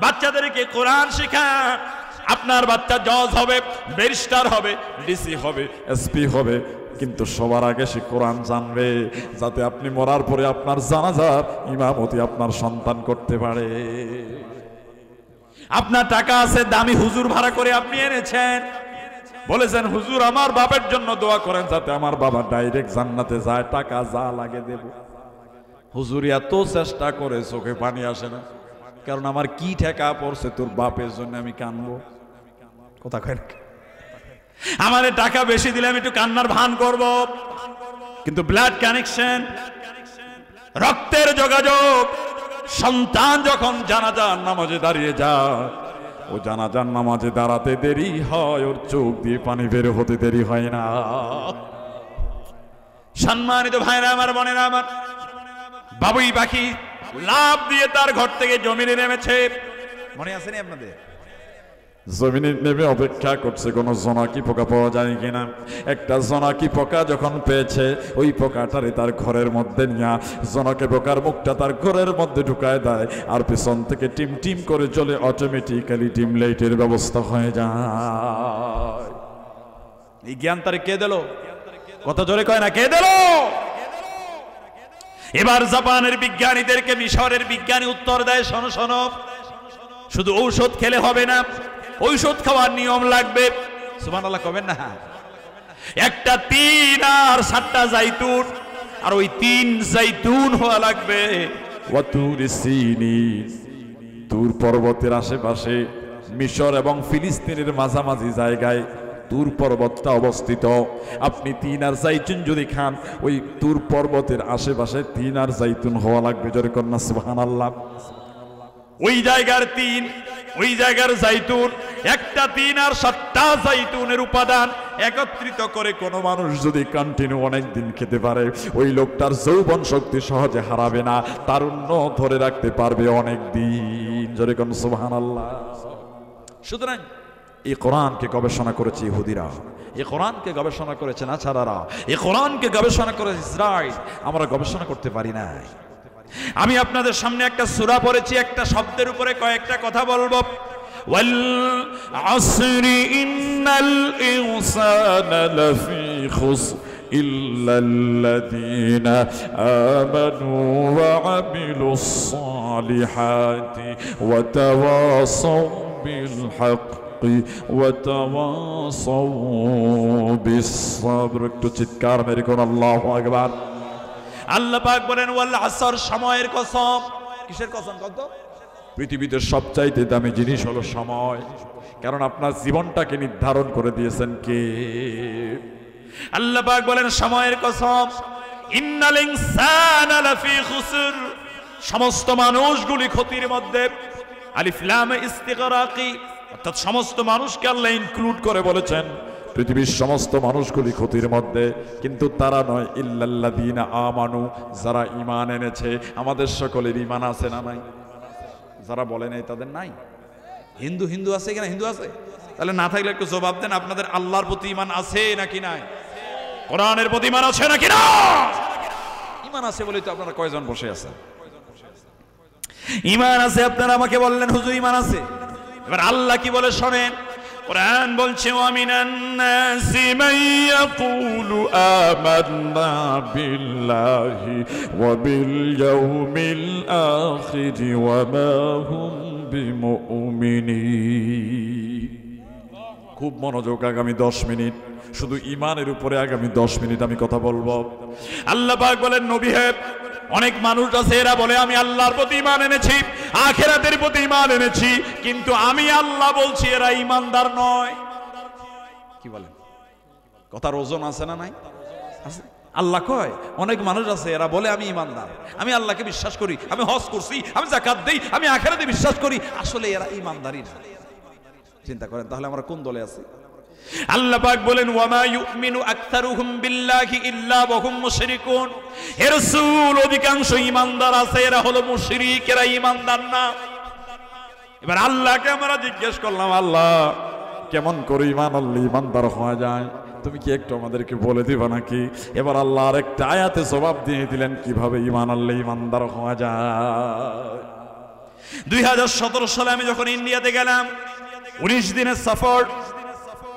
বাচ্চাদেরকে কোরআন শেখান। আপনার বাচ্চা জজ হবে, ব্যারিস্টার হবে, ডিসি হবে, এসপি হবে, কিন্তু সবার আগে সে কোরআন জানবে, যাতে আপনি মরার পরে আপনার জানাজার ইমামতি আপনার সন্তান করতে পারে। আপনার টাকা আছে, দামি হুজুর ভাড়া করে আপনি এনেছেন, বলেছেন হুজুর আমার বাবার জন্য দোয়া করেন যাতে আমার বাবা ডাইরেক্ট জান্নাতে যায়, টাকা যা লাগে দেব। হুজুর এত চেষ্টা করে চোখে পানি আসে না, কারণ আমার কি ঠেকা পড়ছে তোর বাপের জন্য আমি কানবো। কথা কয় না? আমার টাকা বেশি দিলে আমি একটু কান্নার ভান করব, কিন্তু ব্লাড কানেকশন, রক্তের যোগাযোগ, সন্তান যখন জানাজার নামাজে দাঁড়িয়ে যায়, ও জানাজার নামাজে দাঁড়াতে দেরি হয়, ওর চোখ দিয়ে পানি বের হতে দেরি হয় না। সম্মানিত ভাইরা আমার, বোনেরা আমার, বাবুই পাখি লাভ দিয়ে তার ঘর থেকে জমিনে নেমেছে, মনে আছে নি আপনাদের? জমিনে নেমে অপেক্ষা করছে কোন জোনাকি পোকা পাওয়া যায় কিনা। একটা জোনাকি পোকা যখন পেয়েছে, ওই পোকাটারে তার ঘরের মধ্যে নিয়ে জোনাকি পোকার মুখটা তার ঘরের মধ্যে ঢুকায় দেয়, আর পিছন থেকে টিম টিম করে চলে, অটোমেটিক্যালি ডিম লাইটের ব্যবস্থা হয়ে যায়। এই জ্ঞান তারে কে দিল? কত জোরে কয় না, কে দিল? এবার জাপানের বিজ্ঞানীদেরকে মিশরের বিজ্ঞানী উত্তর দেয়, শোনো শোনো, শুধু ঔষধ খেলে হবে না, ঔষধ খাওয়ার নিয়ম লাগবে। সুবহানাল্লাহ কবেন না? একটা 3 আর 7টা জাইতুন, আর ওই 3 জাইতুন হওয়া লাগবে। ওয়াতুর সিনিন, তুর পর্বতের আশেপাশে মিশর এবং ফিলিস্তিনের মাঝামাঝি জায়গায় তুর পর্বতটা অবস্থিত। আপনি তিন আর জাইতুন যদি খান, ওই তুর পর্বতের আশেপাশে তিন আর জাইতুন হওয়া লাগবে। জোরে কন্যা সুবহানাল্লাহ। ওই জায়গার তিন, ওই জায়গার জাইতুন, একটা তিন আর 7টা জাইতুনের উপাদান একত্রিত করে কোনো মানুষ যদি কন্টিনিউ অনেক দিন খেতে পারে, ওই লোকটার যৌবন শক্তি সহজে হারাবে না, তারুণ্য ধরে রাখতে পারবে অনেক দিন। জোরে কন্যা সুবহানাল্লাহ। সুতরাং এই কোরআনকে গবেষণা করেছে ইহুদিরা, এই কোরআনকে গবেষণা করেছে নাছারারা, এই কোরআনকে গবেষণা করেছে ইসরায়েল। আমরা গবেষণা করতে পারি না। আমি আপনাদের সামনে একটা সূরা পড়েছি, একটা শব্দের উপরে কয়েকটা কথা বলবো। ওয়াল আসরি ইন্নাল ইনসানা লাফি খুসর ইল্লাল্লাযীনা আমানু ওয়া আমিলুস সালিহাতি ওয়া তাওয়াসাউ বিল হক ওয়া তাওয়াসাউ বিস সাবর। একটু চিৎকার মেরে কোন আল্লাহু আকবার। আল্লাহ পাক বলেন ওয়াল আসর, সময়ের কসম। কিসের কসম? কত? পৃথিবীতে সবচাইতে দামি জিনিস হলো সময়, কারণ আপনার জীবনটাকে নির্ধারণ করে দিয়েছেন কে? আল্লাহ পাক বলেন সময়ের কসম। ইন্নাল ইনসানা লাফি খুসর, সমস্ত মানুষগুলি ক্ষতির মধ্যে। আলিফ লাম ইস্তিগরাকি, অর্থাৎ সমস্ত মানুষকে আল্লাহ ইনক্লুড করে বলেছেন পৃথিবীর সমস্ত মানুষগুলি ক্ষতির মধ্যে, কিন্তু তারা নয় ইল্লাল্লাযীনা আমানু, যারা ঈমান এনেছে। আমাদের সকলের ঈমান আছে না নাই? যারা বলে নাই তাদের নাই। হিন্দু আছে কিনা? হিন্দু আছে? তাহলে না থাকলে একটু জবাব দেন, আপনাদের আল্লাহর প্রতি ঈমান আছে নাকি নাই? কোরআনের প্রতি ঈমান আছে নাকি না? ঈমান আছে বলেই তো আপনারা কয়জন বসে আছেন? ঈমান আছে, আপনারা আমাকে বললেন হুজুর ঈমান আছে। এবার আল্লাহ কি বলে শোনেন। কোরআন বলছে ওয়ামিনান নাসি মান ইয়াকুলু আমান্না বিল্লাহি ওয়া বিল ইয়াউমিল আখির ওয়া মা হুম বিমুমিনিন। খুব মনোযোগ, আগামী 10 মিনিট শুধু ঈমানের উপরে, আগামী 10 মিনিট আমি কথা বলবো। আল্লাহ পাক বলেন নবী হে, অনেক মানুষ আছে এরা বলে আমি আল্লাহর প্রতি ঈমান এনেছি, আখিরাতের প্রতি ঈমান এনেছি, কিন্তু আমি আল্লাহ বলছি এরা ঈমানদার নয়। কি বলেন? কথার ওজন আছে না নাই? আছে। আল্লাহ কয় অনেক মানুষ আছে এরা বলে আমি ঈমানদার, আমি আল্লাহকে বিশ্বাস করি, আমি হজ করছি, আমি যাকাত দেই, আমি আখিরাতে বিশ্বাস করি, আসলে এরা ঈমানদারই না। চিন্তা করেন তাহলে আমরা কোন দলে আছি? আল্লাহ পাক বলেন ওয়ামা ইউমিনু আকতারুহুম বিল্লাহি ইল্লা ওয়া হুম মুশরিকুন। হে রাসূল, অধিকাংশ ঈমানদার আছে এরা হলো মুশরিক, এরা ঈমানদার না। এবার আল্লাহকে আমরা জিজ্ঞেস করলাম, আল্লাহ কেমন করে ঈমান আনলে ঈমানদার হওয়া যায়, তুমি কি একটু আমাদেরকে বলে দিবা নাকি? এবার আল্লাহ আরেকটা আয়াতে জবাব দিয়ে দিলেন কিভাবে ঈমান আনলে ঈমানদার হওয়া যায়। 2017 সালে আমি যখন ইন্ডিয়াতে গেলাম, 19 দিনের সফর,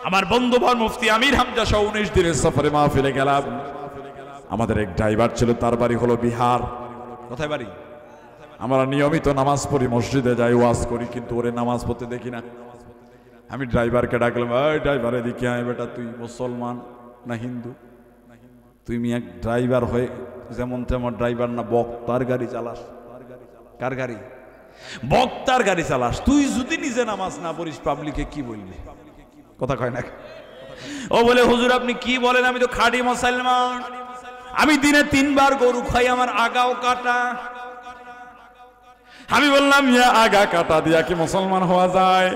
আমার বন্ধুবর মুফতি আমির হামজা সহ 19 দিনের সফরে মাহফিলে গেলাম। আমাদের এক ড্রাইভার ছিল, তার বাড়ি হলো বিহার। কোথায় বাড়ি? আমরা নিয়মিত নামাজ পড়ি, মসজিদে যাই, ওয়াজ করি, কিন্তু ওরে নামাজ পড়তে দেখি না। আমি ড্রাইভারকে ডাকলাম, এই ড্রাইভার এদিকে আয় বেটা, তুই মুসলমান না হিন্দু? তুই এক ড্রাইভার হয়ে যেমন তেমন ড্রাইভার না, বক্তার গাড়ি চালাস। কার গাড়ি? বক্তার গাড়ি চালাস। তুই যদি নিজে নামাজ না পড়িস পাবলিকে কি বলবি? কথা কয় না। ও বলে হুজুর আপনি কি বলেন, আমি তো খাঁটি মুসলমান, আমি দিনে 3 বার গরু খাই, আমার আগাও কাটা। আমি বললাম ইয়া আগা কাটা দিয়া কি মুসলমান হওয়া যায়?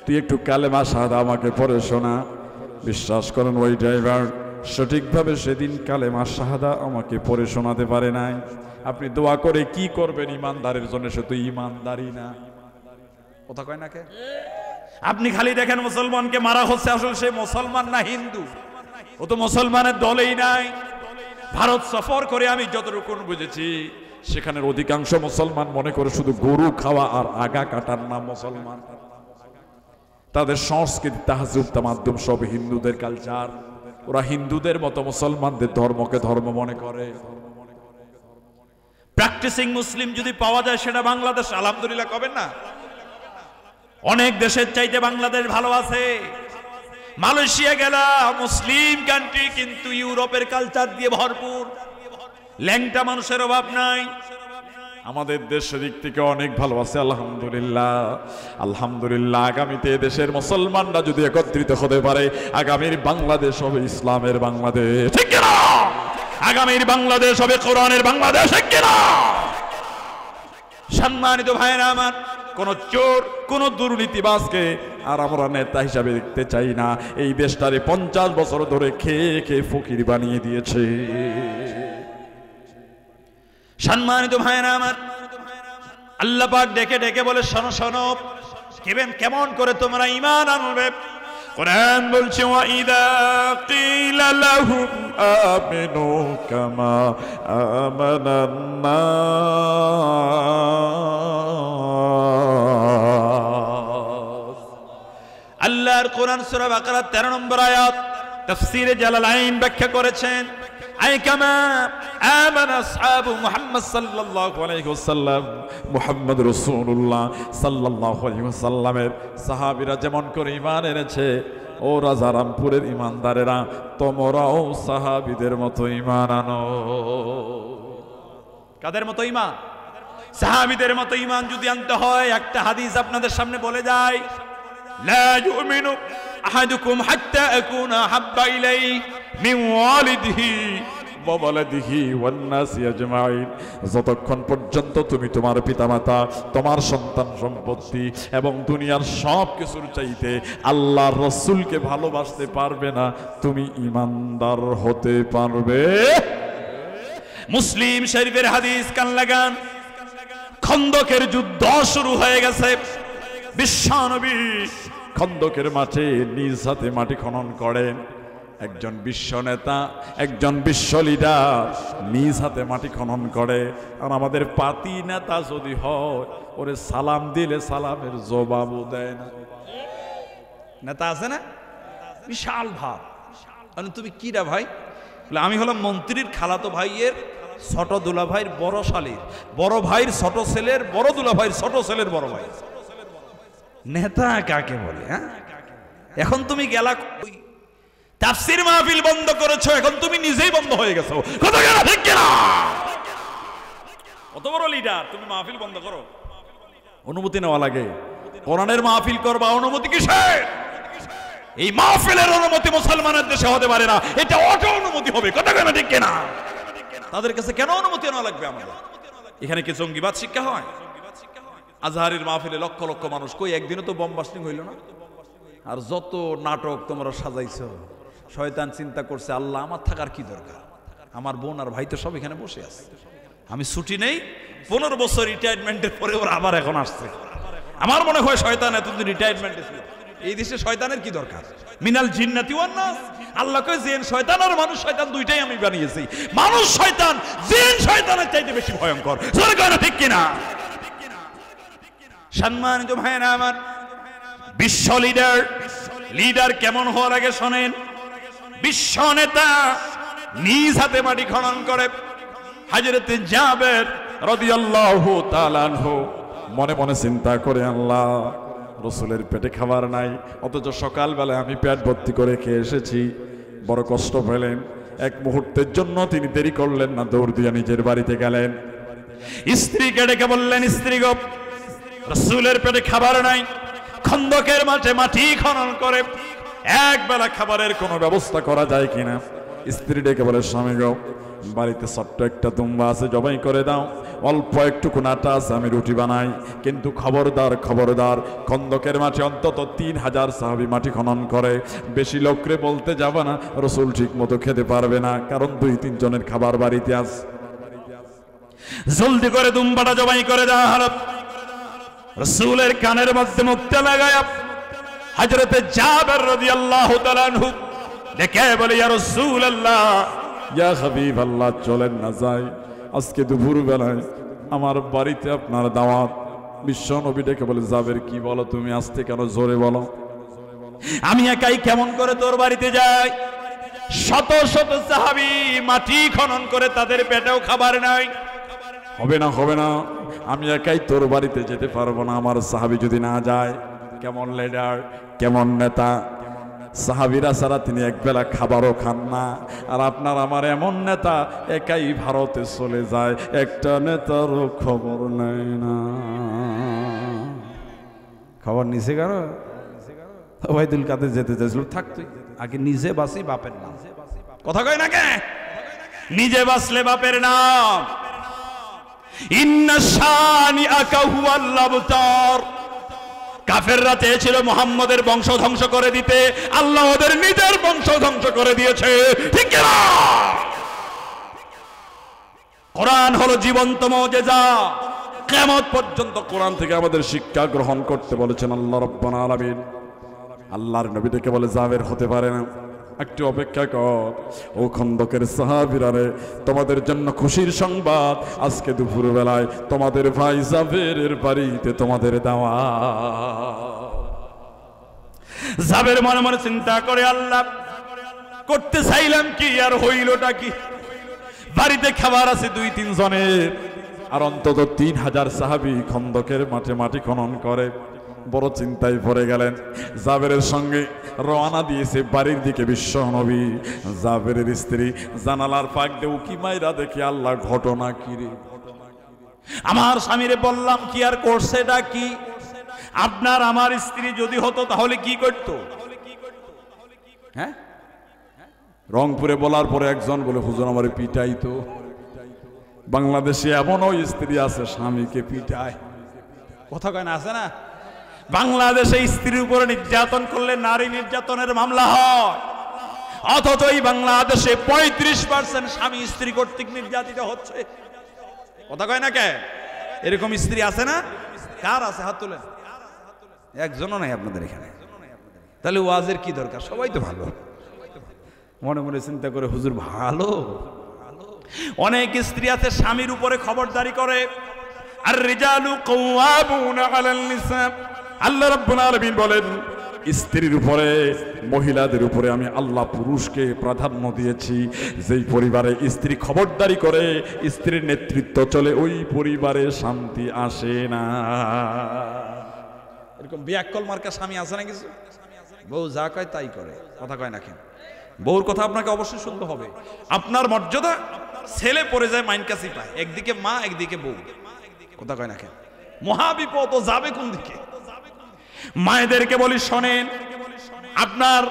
তুই একটু কালেমা শাহাদা আমাকে পড়ে শোনা। বিশ্বাস করেন ওই ড্রাইভার সঠিকভাবে সেদিন কালেমা শাহাদা আমাকে পড়ে শোনাতে পারে নাই। আপনি দোয়া করে কি করবেন ঈমানদারের জন্য? সে তো ঈমানদারই না। কথা কয় না কে? আপনি খালি দেখেন মুসলমানকে মারা হচ্ছে, আসলে সে মুসলমান না হিন্দু, ও তো মুসলমানের দলেই নাই। ভারত সফর করে আমি যতটুকু বুঝেছি, সেখানের অধিকাংশ মুসলমান মনে করে শুধু গরু খাওয়া আর আগা কাটার নাম মুসলমান। তাদের সংস্কৃতি, তাহাজ্জুদ, তামাদ্দুম সব হিন্দুদের কালচার। ওরা হিন্দুদের মতো মুসলমানদের ধর্মকে ধর্ম মনে করে। প্র্যাকটিসিং মুসলিম যদি পাওয়া যায় সেটা বাংলাদেশ, আলহামদুলিল্লাহ কবেন না? অনেক দেশের চাইতে বাংলাদেশ ভালো আছে। মালয়েশিয়া গেলা মুসলিম কান্ট্রি, কিন্তু ইউরোপের কালচার দিয়ে ভরপুর। ল্যাংটা মানুষের অভাব নাই। আমাদের দেশের দিক থেকে অনেক ভালো আছে, আলহামদুলিল্লাহ। আলহামদুলিল্লাহ, আগামীতে দেশের মুসলমানরা যদি একত্রিত হতে পারে, আগামীর বাংলাদেশ হবে ইসলামের বাংলাদেশ, ঠিক কিনা? আগামীর বাংলাদেশ হবে কোরআনের বাংলাদেশ, ঠিক কিনা?
সম্মানিত ভাইরা আমার,
কোন চোর, কোন দুর্নীতিবাজকে আর আমরা নেতা হিসাবে দেখতে চাই না। এই দেশটারে 50 বছর ধরে খেয়ে খেয়ে ফকির বানিয়ে দিয়েছে।
সম্মানিত ভাইরা আমার, আল্লাহ পাক ডেকে ডেকে বলে, শোনো শোনো, কেমন করে তোমরা ঈমান আনবে।
কোরআন বলছে, ওয়া ইযা কিলা লাহুম আমিনু কামা আমানান নাস।
আল্লাহর কোরআন সূরা বাকারা 13 নম্বর আয়াত তাফসীরে জালালাইন ব্যাখ্যা করেছেন, আই কামা আমানা আসহাবু মুহাম্মদ সাল্লাল্লাহু আলাইহি ওয়াসাল্লাম,
মুহাম্মদ রাসূলুল্লাহ সাল্লাল্লাহু আলাইহি ওয়াসাল্লামের সাহাবীরা যেমন করে ঈমান এনেছে, ও রাজারামপুরের ঈমানদারেরা, তোমরাও সাহাবীদের মতো ঈমান আনো।
কাদের মতো ঈমান? সাহাবীদের মতো ঈমান যদি আনতে হয়, একটা হাদিস আপনাদের সামনে বলে যায়, লা ইউমিনু আহাদুকুম হাত্তা আকুনা হাব্বা ইলাইহি মিন ওয়ালিদিহি ওয়া ওয়ালাদিহি ওয়ান নাসি আজমাইন।
যতক্ষণ পর্যন্ত তুমি তোমার পিতামাতা, তোমার সন্তান সম্পত্তি এবং দুনিয়ার সব কিছুর চাইতে আল্লাহর রাসূলকে ভালোবাসতে পারবে না, তুমি ঈমানদার হতে পারবে।
মুসলিম শরীফের হাদিস, কান লাগান। খন্দকের যুদ্ধ শুরু হয়ে গেছে। বিশ্বনবী
খন্দকের মাঠে নিজ হাতে মাটি খনন করেন। একজন বিশ্ব নেতা, একজন বিশ্ব লিডার নিজ হাতে মাটি খনন করে। আর আমাদের পাতি নেতা যদি হয়, ওরে সালাম দিলে সালামের জবাবও দেয় না।
নেতা আছে না, বিশাল ভাব, তুমি কি রা ভাই? আমি হলাম মন্ত্রীর খালাতো ভাইয়ের ছোট দুলা ভাইয়ের বড় শালীর বড় ভাইয়ের ছোট ছেলের বড় দুলা ভাইয়ের ছোট ছেলের বড় ভাই। নেতা কাকে বলে? হ্যাঁ, এখন তুমি গেলা তাফসীর মাহফিল বন্ধ করেছো, এখন তুমি নিজেই বন্ধ হয়ে গেছো। কথা কেন, ঠিক কিনা? কত বড় লিডার, তুমি মাহফিল বন্ধ করো?
অনুমতি নেওয়া লাগে।
কোরআনের মাহফিল করবা, অনুমতি কিসের? এই মাহফিলের অনুমতি মুসলমানের দেশে হতে পারে না, এটা অটো অনুমতি হবে। কথা কেন, ঠিক কিনা? তাদের কাছে কেন অনুমতি নেওয়া লাগবে আমাদের? এখানে কি জঙ্গিবাদ শিক্ষা হয়? আজহারের মাহফিলে লক্ষ লক্ষ মানুষ, কই একদিনও তো বম বাস্টিং হইল না? আর যত নাটক তোমরা সাজাইছো, শয়তান চিন্তা করছে, আল্লাহ আমার থাকার কি দরকার, আমার বোন আর ভাই তো সব এখানে বসে আছে, আমি ছুটি নেই। 15 বছর রিটায়ারমেন্টের পরে ওরা আবার এখন আসছে। আমার মনে হয় শয়তান এতদিন রিটায়ারমেন্টে ছিল। এই দেশে শয়তানের কি দরকার? মিনাল জিন্নাতি ওয়ান নাস, আল্লাহ কয় জিন শয়তান আর মানুষ শয়তান দুইটাই আমি বানিয়েছি। মানুষ শয়তান, জিন শয়তানের চাইতে বেশি ভয়ঙ্কর। জোরে কয় না, ঠিক কিনা? সম্মানিত ভাইরা আমার, বিশ্ব লিডার কেমন হওয়া লাগে শোনেন। বিশ্ব নেতা নিজ হাতে মাটি খনন করে। হযরতে জাবের
রাদিয়াল্লাহু তাআলা আনহু মনে মনে চিন্তা করে, আল্লাহ রসুলের পেটে খাবার নাই, অথচ সকালবেলায় আমি পেট ভর্তি করে খেয়ে এসেছি। বড় কষ্ট পেলেন। এক মুহূর্তের জন্য তিনি দেরি করলেন না, দৌড় দিয়ে নিজের বাড়িতে গেলেন।
স্ত্রীকে ডেকে বললেন, স্ত্রী গো, রসুলের পেটে খাবার নাই, খন্দকের মাঠে মাটি খনন করে
এক বেলা খাবারের কোনো ব্যবস্থা করা যায় কিনা। স্ত্রী ডেকে বলে, স্বামী গো, বাড়িতে ছোট্ট একটা দুম্বা আছে, জবাই করে দাও। অল্প একটুকু আটা আছে, আমি রুটি বানাই। কিন্তু খবরদার, খন্দকের মাঠে অন্তত 3000 সাহাবী মাটি খনন করে। বেশি লোকরে বলতে যাবা না, রসুল ঠিক মতো খেতে পারবে না, কারণ 2-3 জনের খাবার বাড়িতে আছে।
জলদি করে দুম্বাটা জবাই করে দেওয়া হলো। রসুলের কানের মধ্যে মুক্তা লাগায়া হযরতে জাবের রাদিয়াল্লাহু তাআলা আনহু ডেকে বলে, ইয়া রাসূলুল্লাহ,
ইয়া হাবিবাল্লাহ, চলেন না যাই, আজকে দুপুর বেলায় আমার বাড়িতে আপনার দাওয়াত। বিশ্ব নবী ডেকে বলে, জাবের কি বলো তুমি, আসতে কেন, জোরে বলো।
আমি একাই কেমন করে তোর বাড়িতে যাই? শত শত সাহাবী মাটি খনন করে, তাদের পেটেও খাবার নাই।
হবে না, আমি একাই তোর বাড়িতে যেতে পারবো না, আমার সাহাবী যদি না যায়। কেমন লিডার, কেমন নেতা! সাহাবীরা ছাড়া তিনি একবেলা খাবারও খান না। আর আপনার আমার এমন নেতা একাই ভারতে চলে যায়, একটা নেতারও খবর নেয় না।
খবর নিছে কারো? ওবায়দুল কাদের যেতে চাইছিল, থাকতো আগে নিজে বাঁচি বাপের নাম। কথা কয় না কে? নিজে বাঁচলে বাপের নাম। ইন্না শানিআকা হুয়াল আবতার। কাফেররা চেয়েছিল মুহাম্মদের বংশ ধ্বংস করে দিতে, আল্লাহ ওদের নিজের বংশ ধ্বংস করে দিয়েছে। ঠিক না? কোরআন হলো জীবন্ত মুজিজা। কিয়ামত পর্যন্ত কোরআন থেকে আমাদের শিক্ষা গ্রহণ করতে বলেছেন আল্লাহ রাব্বুল আলামিন। আল্লাহর নবী ডেকে বলে, জাবের হতে পারে না, একটু অপেক্ষা কর। ও খন্দকের সাহাবীরা রে, তোমাদের জন্য খুশির সংবাদ, আজকে দুপুর বেলায় তোমাদের ভাই জাবেরের বাড়িতে তোমাদের দাওয়াত। জাবের মনে মনে চিন্তা করে, আল্লাহ করতে চাইলাম কি আর হইলটা কি? বাড়িতে খাবার আছে 2-3 জনের, আর অন্তত 3000 সাহাবী খন্দকের মাঠে মাটি খনন করে। বড় চিন্তায় পড়ে গেলেন। জাবেরের সঙ্গে রওনা দিয়েছে বাড়ির দিকে বিশ্ব নবী। জাবেরের স্ত্রী জানালার ফাঁক দিয়ে উকি মাইরা দেখে, আল্লাহ ঘটনা কি রে? আমার স্বামীরে বললাম কি আর করছেটা কি? আপনার আমার স্ত্রী যদি হতো তাহলে কি করত? হ্যাঁ, রংপুরে বলার পরে একজন বলে, হুজুর আমারে পিটাইতো। বাংলাদেশে এমনও স্ত্রী আছে স্বামীকে পিটায়। কথা কয় না? আছে না? বাংলাদেশে স্ত্রীর উপরে নির্যাতন করলে নারী নির্যাতনের মামলা হয়, অথচ এই বাংলাদেশে 35% স্বামী স্ত্রী কর্তৃক নির্যাতিত হচ্ছে। কথা কয় না কে? এরকম স্ত্রী আছে না? কার আছে? হাত তোলেন। একজনও নাই আপনাদের এখানে। তাহলে ওয়াজের কি দরকার? সবাই তো ভালো। মনে মনে চিন্তা করে, হুজুর ভালো। অনেক স্ত্রী আছে স্বামীর উপরে খবরদারি করে। আর রিজালু কাওয়ামুনা আলাল নিসা। আল্লাহ রাব্বুল আলামিন বলেন, স্ত্রীর উপরে, মহিলাদের উপরে আমি আল্লাহ পুরুষকে প্রাধান্য দিয়েছি। যেই পরিবারে স্ত্রী খবরদারি করে, স্ত্রীর নেতৃত্ব চলে, ওই পরিবারে শান্তি আসে না। এরকম বিয়াক্কল মার্কা স্বামী আছে না কিছু? বউ যা কয় তাই করে। কথা কয় না কেন? বউর কথা আপনাকে অবশ্যই শুনতে হবে। আপনার মর্যাদা ছেলে পড়ে যায় মাইনকাসি পায়, একদিকে মা একদিকে বউ। কথা কয় না কেন? মহাবিপদ যাবে কোন দিকে? মায়েদেরকে বলি, শোনেন, আপনার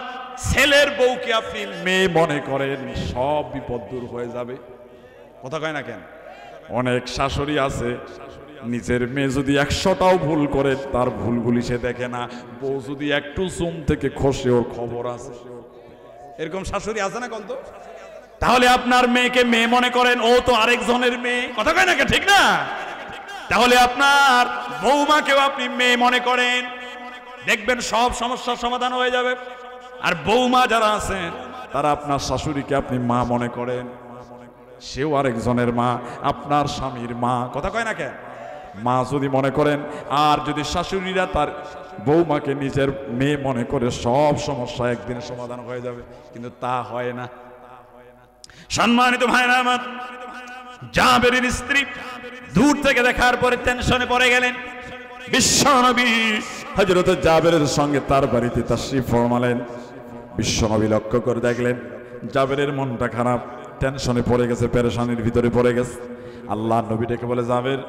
ছেলের বউকে আপনি মেয়ে মনে করেন, সব বিপদ দূর হয়ে যাবে। কথা কয় না কেন? অনেক শাশুড়ি আছে, নিজের মেয়ে যদি 100টাও ভুল করে, তার ভুলগুলি সে দেখে না। বউ যদি একটু চুম থেকে খসে, ওর খবর আছে। এরকম শাশুড়ি আছে না কত? তাহলে আপনার মেয়েকে মেয়ে মনে করেন, ও তো আরেকজনের মেয়ে। কথা কয় না কে? ঠিক না? তাহলে আপনার বৌমাকেও আপনি মেয়ে মনে করেন, দেখবেন সব সমস্যার সমাধান হয়ে যাবে। আর বৌমা যারা আছেন, তারা আপনার শাশুড়িকে আপনি মা মনে করেন, সেও আরেকজনের মা, আপনার স্বামীর মা। কথা কয় না কেন? মা যদি মনে করেন, আর যদি শাশুড়িরা তার বৌমাকে নিজের মেয়ে মনে করে, সব সমস্যা একদিনে সমাধান হয়ে যাবে। কিন্তু তা হয় না। সম্মানিত ভাইরা আমার, জাবেরের স্ত্রী দূর থেকে দেখার পরে টেনশনে পড়ে গেলেন। বিশ্বনবী হযরত জাবেরের সঙ্গে তার বাড়িতে তাশরীফ ফরমালেন। বিশ্বনবী লক্ষ্য করে দেখলেন জাবেরের মনটা খারাপ, টেনশনে পড়ে গেছে, পেরেশানির ভিতরে পড়ে গেছে। আল্লাহ নবী ডেকে বলে, জাবের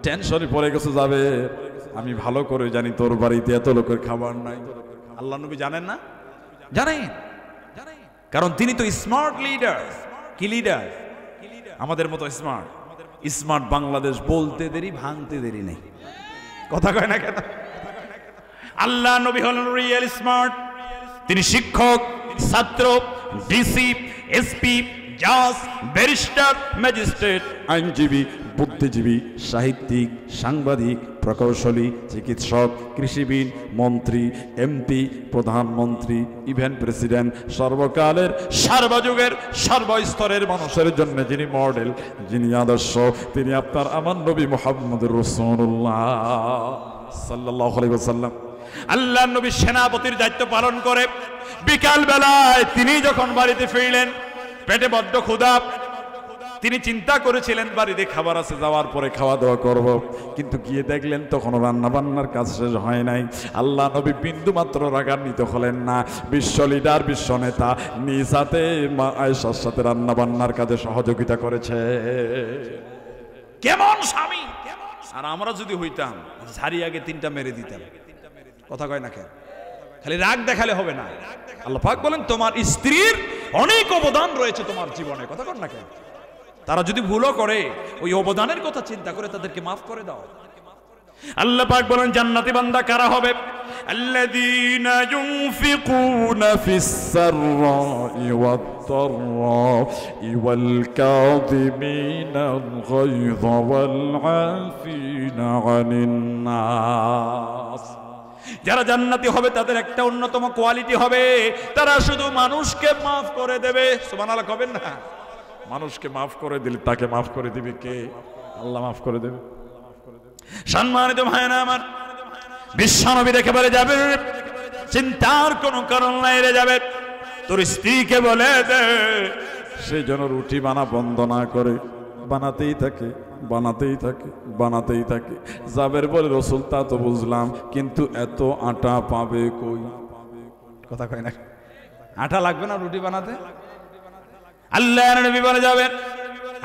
টেনশনে পড়ে গেছে জাবের, আমি ভালো করে জানি তোর বাড়িতে এত লোকের খাবার নাই। আল্লাহ নবী জানেন না? জানেন, কারণ তিনি তো স্মার্ট লিডার। কি লিডার? আমাদের মতো স্মার্ট। স্মার্ট বাংলাদেশ বলতে দেরি, ভাঙতে দেরি নেই। কথা কয় না কেন? আল্লাহ নবী হলেন রিয়েল স্মার্ট। তিনি শিক্ষক, ছাত্র, ডিসি, এসপি, জাজ, ব্যারিস্টার, ম্যাজিস্ট্রেট, আইনজীবী, বুদ্ধিজীবী, সাহিত্যিক, সাংবাদিক, প্রকৌশলী, চিকিৎসক, কৃষিবিদ, মন্ত্রী, এমপি, প্রধানমন্ত্রী, ইভেন প্রেসিডেন্ট, সর্বকালের সর্বযুগের সর্বস্তরের মানুষের জন্য যিনি মডেল, যিনি আদর্শ, তিনি আপনার আমার নবী মুহাম্মদুর রাসূলুল্লাহ সাল্লাল্লাহু আলাইহি ওয়াসাল্লাম। আল্লাহর নবী সেনাপতির দায়িত্ব পালন করে বিকাল বেলায় তিনি যখন বাড়িতে ফিরলেন, পেটে বড্ড ক্ষুধা,
তিনি চিন্তা করেছিলেন বাড়িতে খাবার আছে, যাওয়ার পরে খাওয়া দাওয়া করব, কিন্তু গিয়ে দেখলেন তখনও রান্না বান্নার কাজ শেষ হয় নাই। আল্লাহ নবী বিন্দু মাত্র রাগান্বিত হলেন না। বিশ্ব লিডার, বিশ্ব নেতা নিজ হাতে মা আয়েশার সাথে রান্না বান্নার কাজে সহযোগিতা করেছে। কেমন স্বামী! আর আমরা যদি হইতাম ঝাড়ি আগে 3টা মেরে দিতাম। কথা কয় না কেন? খালি রাগ দেখালে হবে না। আল্লাহ পাক বলেন তোমার স্ত্রীর অনেক অবদান রয়েছে তোমার জীবনে। কথা কন না কেন? তারা যদি ভুলও করে ওই অবদানের কথা চিন্তা করে তাদেরকে মাফ করে দাও। আল্লাহ পাক বলেন জান্নাতি বান্দা কারা হবে? আল্লাযীনা ইউনফিকুনা ফিস সাররাই ওয়াদ দাররাই ওয়াল কাযিমিনাল গায়যা ওয়াল আফিনা আনিন নাস। যারা জান্নাতি হবে তাদের একটা অন্যতম কোয়ালিটি হবে, তারা শুধু মানুষকে মাফ করে দেবে। সুবহানাল্লাহ কবেন না? মানুষকে মাফ করে দিলে তাকে মাফ করে দিবে কে? আল্লাহ মাফ করে দেবে। সম্মানিত ভাইরা আমার, বিশ্বনবী দেখে বলে যাবে, চিন্তার কোনো কারণ নাই রে যাবে, তোর স্ত্রীকে বলে দে সেই জন্য রুটি বানা বন্ধ না করে, বানাতেই থাকে বানাতেই থাকে বানাতেই থাকে। জাবের বলে রসুল তা তো বুঝলাম, কিন্তু এত আটা পাবে কই? কথা কয় না? আটা লাগবে না রুটি বানাতে? আল্লাহর নবী বলে যাবেন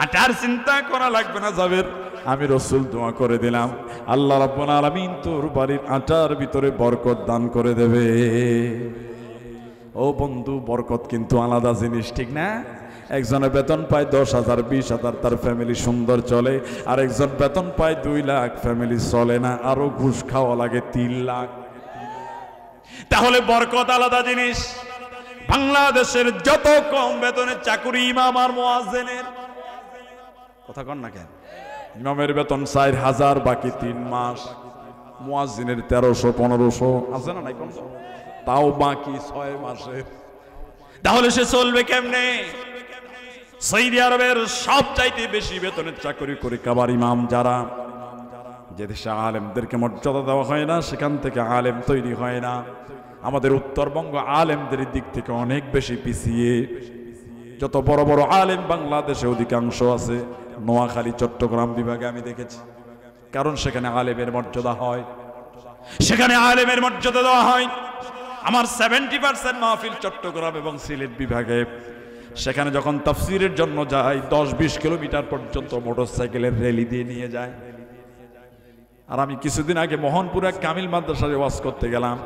আটার চিন্তা করা লাগবে না জাবের, আমি রসুল দোয়া করে দিলাম আল্লাহ রাব্বুল আলামিন তোর বাড়ির আটার ভিতরে বরকত দান করে দেবে। ও বন্ধু, বরকত কিন্তু আলাদা জিনিস, ঠিক না? একজনের বেতন পায় 10,000 20,000, তার ফ্যামিলি সুন্দর চলে। আর একজন বেতন পায় 2 লাখ, ফ্যামিলি চলে না, আরো ঘুষ খাওয়া লাগে 3 লাখ। তাহলে বরকত আলাদা জিনিস। বাংলাদেশের যত কম বেতনের চাকরি ইমাম আর মুয়াজ্জিনের, কথা কন না কেন? ইমামের বেতন 4,000, বাকি 3 মাস। মুয়াজ্জিনের 1300-1500 আছে না নাই কোন? তাও বাকি 6 মাসের। তাহলে সে চলবে কেমনে? সৌদি আরবের সবচাইতে বেশি বেতনের চাকরি করে কাবার ইমাম যারা, যে দেশে আলেমদেরকে মর্যাদা দেওয়া হয় না, সেখান থেকে আলেম তৈরি হয় না। আমাদের উত্তরবঙ্গ আলেমদের দিক থেকে অনেক বেশি পিছিয়ে। যত বড় বড় আলেম বাংলাদেশে অধিকাংশ আছে নোয়াখালী চট্টগ্রাম বিভাগে আমি দেখেছি, কারণ সেখানে আলেমের মর্যাদা হয়, সেখানে আলেমের মর্যাদা দেওয়া হয়। আমার 70% মাহফিল চট্টগ্রাম এবং সিলেট বিভাগে। সেখানে যখন তাফসিরের জন্য যাই 10-20 কিলোমিটার পর্যন্ত মোটরসাইকেলের র্যালি দিয়ে নিয়ে যায়। আর আমি কিছুদিন আগে মোহনপুরে কামিল মাদ্রাসায় ওয়াজ করতে গেলাম,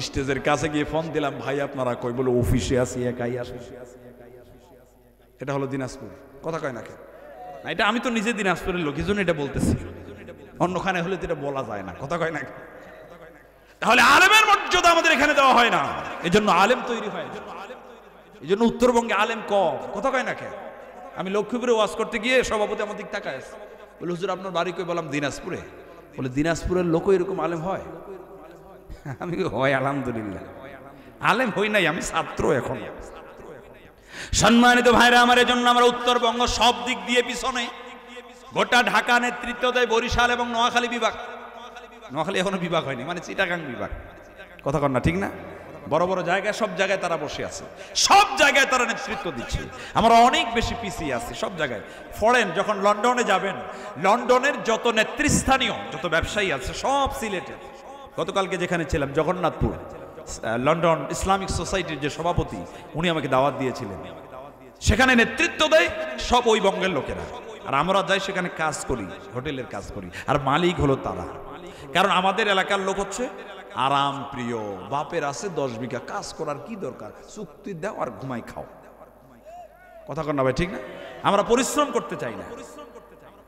স্টেজের কাছে গিয়ে ফোন দিলাম, ভাই আপনারা কই? বলে অফিসে আছি, একাই আসি। এটা হলো দিনাজপুর। কথা কয় না কেন? না, এটা আমি তো নিজে দিনাজপুরের লোক, এই জন্য এটা বলতেছি। অন্যখানে হলে তো এটা বলা যায় না। কথা কয় না? তাহলে আলেমের মর্যাদা আমাদের এখানে দেওয়া হয় না, এই জন্য আলেম তৈরি হয়। এই জন্য উত্তরবঙ্গে আলেম কম। কথা কয় না কেন? আমি লক্ষ্মীপুরে ওয়াজ করতে গিয়ে সভাপতি আমার দিক তাকায় বলে, হুজুর আপনার বাড়ি কই? বললাম দিনাজপুরে। বলে দিনাজপুরের লোক এরকম আলেম হয়? আমি হয় আলহামদুলিল্লাহ, আলেম হই নাই, আমি ছাত্র এখন। সম্মানিত ভাইরা আমার, এজন্য আমরা উত্তরবঙ্গ সব দিক দিয়ে পিছনে। গোটা ঢাকা নেতৃত্ব দেয় বরিশাল এবং নোয়াখালী বিভাগ। নোয়াখালী এখনো বিভাগ হয়নি, মানে চিটাগাং বিভাগ। কথা কন না, ঠিক না? বড় বড় জায়গায়, সব জায়গায় তারা বসে আছে, সব জায়গায় তারা নেতৃত্ব দিচ্ছে। আমরা অনেক বেশি পিছিয়ে আছি সব জায়গায়। ফরেন যখন লন্ডনে যাবেন, লন্ডনের যত নেতৃস্থানীয় যত ব্যবসায়ী আছে সব সিলেটের। গতকালকে যেখানে ছিলাম জগন্নাথপুর, লন্ডন ইসলামিক সোসাইটির যে সভাপতি, উনি আমাকে দাওয়াত দিয়েছিলেন। সেখানে নেতৃত্ব দেয় সব ওই বঙ্গের লোকেরা। আর আমরা যাই সেখানে কাজ করি, হোটেলের কাজ করি, আর মালিক হলো তারা। কারণ আমাদের এলাকার লোক হচ্ছে আরাম প্রিয়, বাপের আছে 10 বিঘা, কাজ করার কি দরকার, চুক্তি দাও আর ঘুমাই খাও। কথা কন না ভাই, ঠিক না? আমরা পরিশ্রম করতে চাই না,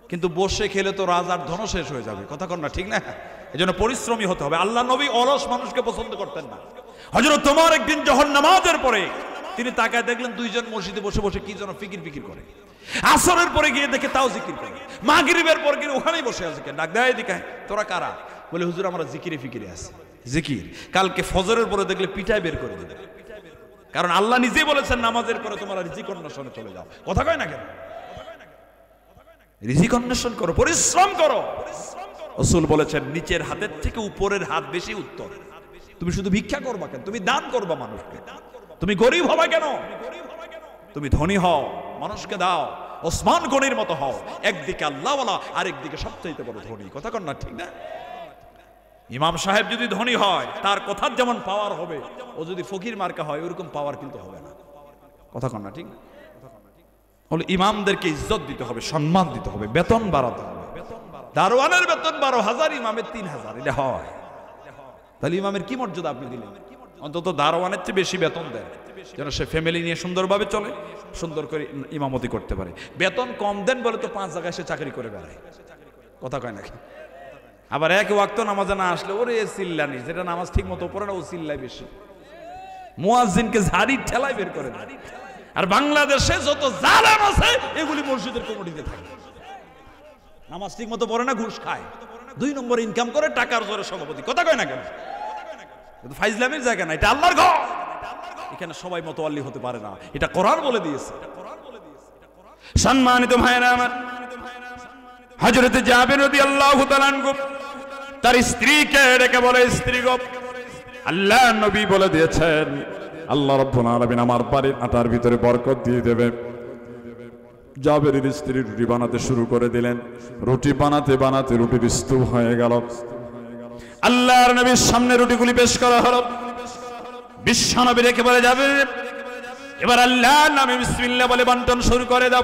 কিন্তু বসে খেলে তো রাজার ধন শেষ হয়ে যাবে। কথা কন না, ঠিক না? এই জন্য পরিশ্রমী হতে হবে। আল্লাহ নবী অলস মানুষকে পছন্দ করতেন না। হযরত ওমর একদিন যখন নামাজের পরে তিনি তাকায় দেখলেন 2 জন মসজিদে বসে বসে কি যেন ফিকির করে। আসরের পরে গিয়ে দেখে তাও জিকির করে। মাগরিবের পর গিয়ে ওখানেই বসে আছে। ডাক দেয়, এদিকে তোরা কারা? বলে হুজুর আমরা জিকিরে ফিকিরে আছি। জিকির কালকে ফজরের পরে দেখলে পিঠায় বের করে দেবে, কারণ আল্লাহ নিজেই বলেছেন নামাজের পরে তোমরা রিজিক অন্বেষণে চলে যাও। কথা কয় না কেন? রিজিক অন্বেষণ করো, পরিশ্রম করো। রাসূল বলেছেন নিচের হাতের থেকে উপরের হাত বেশি উত্তম। তুমি শুধু ভিক্ষা করবা কেন? তুমি দান করবা মানুষকে। তুমি গরিব হবা কেন? তুমি ধনী হও, মানুষকে দাও।
ওসমান গনির মতো হও, একদিকে আল্লাহওয়ালা আর একদিকে সবচাইতে বড় ধনী। কথা কন না, ঠিক না? ইমাম সাহেব যদি ধনী হয় তার কথার যেমন পাওয়ার হবে, ও যদি ফকির মার্কা হয় ওরকম পাওয়ার কিন্তু হবে না। কথা কন না, ঠিক না? বলে ইমামদেরকে ইজ্জত দিতে হবে, সম্মান দিতে হবে, বেতন বাড়াতে হবে। দারোয়ানের বেতন 12,000, ইমামের 3,000, এটা হয়? তাহলে ইমামের কি মর্যাদা আপনি দিলেন? অন্তত দারোয়ানের চেয়ে বেশি বেতন দেন, যেন সে ফ্যামিলি নিয়ে সুন্দরভাবে চলে, সুন্দর করে ইমামতি করতে পারে। বেতন কম দেন বলে তো 5 জায়গায় সে চাকরি করে বেড়ায়। কথা কয় নাকি? আবার এক ওয়াক্ত নামাজে না আসলে ওরে চিল্লানি, যেটা নামাজ ঠিক মতো পড়ে না ও চিল্লায় বেশি, মুয়াজ্জিনকে ঝাড়ি ঠেলায় বের করে দেয়। আর বাংলাদেশে যত জালেম আছে এগুলি মসজিদের কমিটিতে থাকে, নামাজ ঠিক মতো পড়ে না, ঘুষ খায়, 2 নম্বর ইনকাম করে, টাকার জোরে সভাপতি। কথা কয় না কেন? ফাইজলামির জায়গা না, এটা আল্লাহর ঘর, এখানে সবাই মতোয়াল্লি হতে পারে না, এটা কোরআন বলে দিয়েছে। সম্মানিত ভাইরা আমার, হযরত জাবের রাদিয়াল্লাহু তাআলা আনহু তার স্ত্রীকে ডেকে বলে, স্ত্রী গো, আল্লাহ নবী বলে দিয়েছেন আল্লাহ রাব্বুল আলামিন আমার বাড়ির আটার ভিতরে বরকত দিয়ে দেবে। জাবেরের স্ত্রী রুটি বানাতে শুরু করে দিলেন, রুটি বানাতে বানাতে রুটির স্তূপ হয়ে গেল। আল্লাহর নবীর সামনে রুটিগুলি পেশ করা হলো। বিশ্বনবী রেখে বলে, যাবে এবার আল্লাহর নামে বিসমিল্লাহ বলে বন্টন শুরু করে দাও।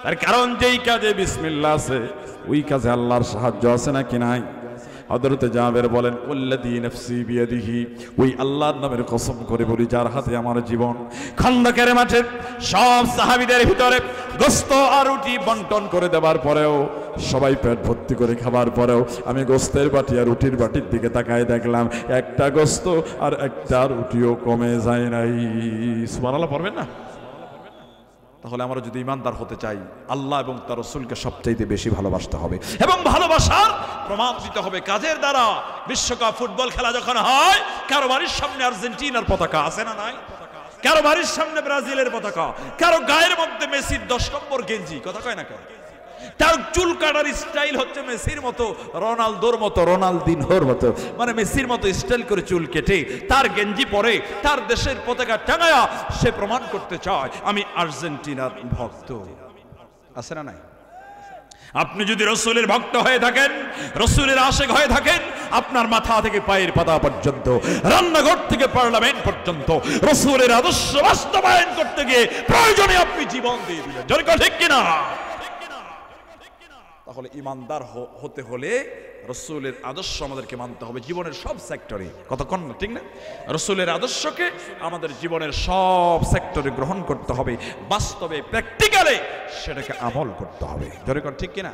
তার কারণ যেই কাজে বিসমিল্লাহ আছে ওই কাজে আল্লাহর সাহায্য আছে নাকি নাই? হযরত জাবের বলেন, ওয়াল্লাযী নাফসি বিয়াদিহি, ওই আল্লাহর নামের কসম করে বলি যার হাতে আমার জীবন। খন্দকের মাঠে সব সাহাবীদের ভিতরে গোশত আর রুটি বন্টন করে দেওয়ার পরেও, সবাই পেট ভর্তি করে খাবার পরেও আমি গোশতের বাটি আর রুটির বাটির দিকে তাকায় দেখলাম একটা গোশত আর একটা রুটিও কমে যায় নাই। সুবহানাল্লাহ পড়বেন না? তাহলে আমরা যদি ইমানদার হতে চাই, আল্লাহ এবং তার রাসূলকে সবচাইতে বেশি ভালোবাসতে হবে এবং ভালোবাসার প্রমাণ দিতে হবে কাজের দ্বারা। বিশ্বকাপ ফুটবল খেলা যখন হয়, কারো বাড়ির সামনে আর্জেন্টিনার পতাকা আছে না নাই? কারো বাড়ির সামনে ব্রাজিলের পতাকা, কারো গায়ের মধ্যে মেসির 10 নম্বর গেঞ্জি। কথা কয় না কেন? তার চুল কাটার স্টাইল হচ্ছে মেসির মতো, রোনালদোর মতো, রোনালদিনহোর মতো, মানে মেসির মতো স্টাইল করে চুল কেটে তার গেঞ্জি পরে তার দেশের পতাকা টাঙায়া সে প্রমাণ করতে চায় আমি আর্জেন্টিনার ভক্ত। আছে না নাই? আপনি যদি রাসূলের ভক্ত হয়ে থাকেন, রাসূলের আশিক হয়ে থাকেন, আপনার মাথা থেকে পায়ের পাতা পর্যন্ত, রান্নাঘর থেকে পার্লামেন্ট পর্যন্ত রাসূলের আদর্শ বাস্তবায়ন করতে গিয়ে প্রয়োজনে আপনি জীবন দিয়ে দিবেন। জোরে কথা ঠিক কিনা? তাহলে ইমানদার হতে হলে রাসূলের আদর্শ আমাদেরকে মানতে হবে জীবনের সব সেক্টরে। কতক্ষণ না, ঠিক না? রাসূলের আদর্শকে আমাদের জীবনের সব সেক্টরে গ্রহণ করতে হবে, বাস্তবে প্র্যাকটিক্যালে সেটাকে আমল করতে হবে। জোরে কর ঠিক কিনা?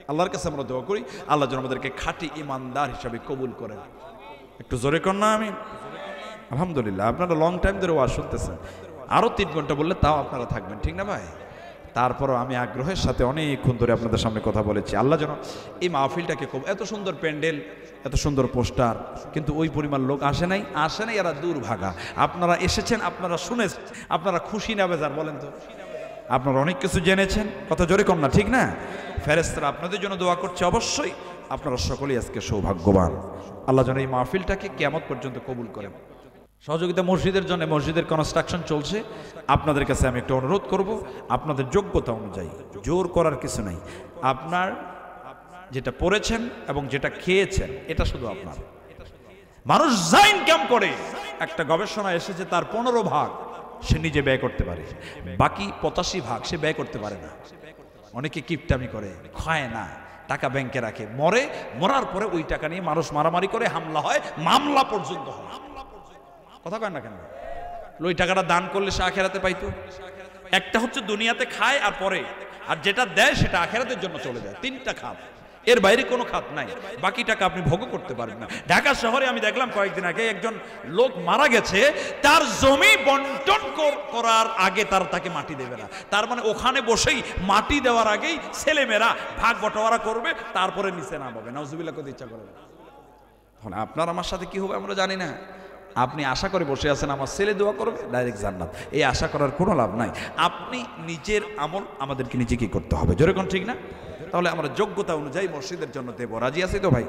আল্লাহর কাছে আমরা দোয়া করি আল্লাহ যেন আমাদেরকে খাঁটি ইমানদার হিসাবে কবুল করেন। একটু জোরে কর না আমি। আলহামদুলিল্লাহ, আপনারা লং টাইম ধরে ওয়াজ শুনতেছেন, আরো 3 ঘন্টা বললে তাও আপনারা থাকবেন, ঠিক না ভাই? তারপরও আমি আগ্রহের সাথে অনেকক্ষণ ধরে আপনাদের সামনে কথা বলেছি। আল্লাহ যেন এই মাহফিলটাকে খুব, এত সুন্দর প্যান্ডেল, এত সুন্দর পোস্টার, কিন্তু ওই পরিমাণ লোক আসে নাই, এরা দুর্ভাগা। আপনারা এসেছেন, আপনারা শুনেছেন, আপনারা খুশি না বেজার বলেন তো? আপনারা অনেক কিছু জেনেছেন, কথা জোরে কম না, ঠিক না? ফেরেশতারা আপনাদের জন্য দোয়া করছে, অবশ্যই আপনারা সকলেই আজকে সৌভাগ্যবান। আল্লাহ যেন এই মাহফিলটাকে কিয়ামত পর্যন্ত কবুল করেন। সহযোগিতা মসজিদের জন্য, মসজিদের কনস্ট্রাকশন চলছে, আপনাদের কাছে আমি একটা অনুরোধ করব, আপনাদের যোগ্যতা অনুযায়ী, জোর করার কিছু নাই, আপনার যেটা পড়েছেন এবং যেটা খেয়েছেন এটা শুধু আপনার। মানুষ যা ইনকাম করে, একটা গবেষণা এসেছে তার 15 ভাগ সে নিজে ব্যয় করতে পারে, বাকি 85 ভাগ সে ব্যয় করতে পারে না। অনেকে কিপটামি করে, খায় না, টাকা ব্যাংকে রাখে, মরার পরে ওই টাকা নিয়ে মানুষ মারামারি করে, হামলা হয়, মামলা পর্যন্ত হয়। কথা কয় না কেন? ওই টাকাটা দান করলে সে আখেরাতে পাইতো। একটা হচ্ছে দুনিয়াতে খায় আর পরে, আর যেটা দেয় সেটা আখেরাতের জন্য চলে যায়। 3টা খাত, এর বাইরে কোনো খাত নাই। বাকি টাকা আপনি ভোগ করতে পারবেন না। ঢাকা শহরে আমি দেখলাম কয়েকদিন আগে একজন লোক মারা গেছে, তার জমি বন্টন করার আগে তাকে মাটি দেবে না। তার মানে ওখানে বসেই মাটি দেওয়ার আগেই ছেলেমেয়েরা ভাগ বটোয়ারা করবে, তারপরে নিচে নামাবে। নাউজুবিল্লাহ করতে ইচ্ছা করে। তাহলে আপনার আমার সাথে কি হবে আমরা জানি না। আপনি আশা করে বসে আছেন আমার ছেলে দোয়া করবে, ডাইরেক্ট জান্নাত, এই আশা করার কোনো লাভ নাই। আপনি নিজের আমল আমাদেরকে নিজেকে করতে হবে। যেরকম ঠিক না? তাহলে আমরা যোগ্যতা অনুযায়ী মসজিদের জন্য দেব। রাজি আছি তো ভাই?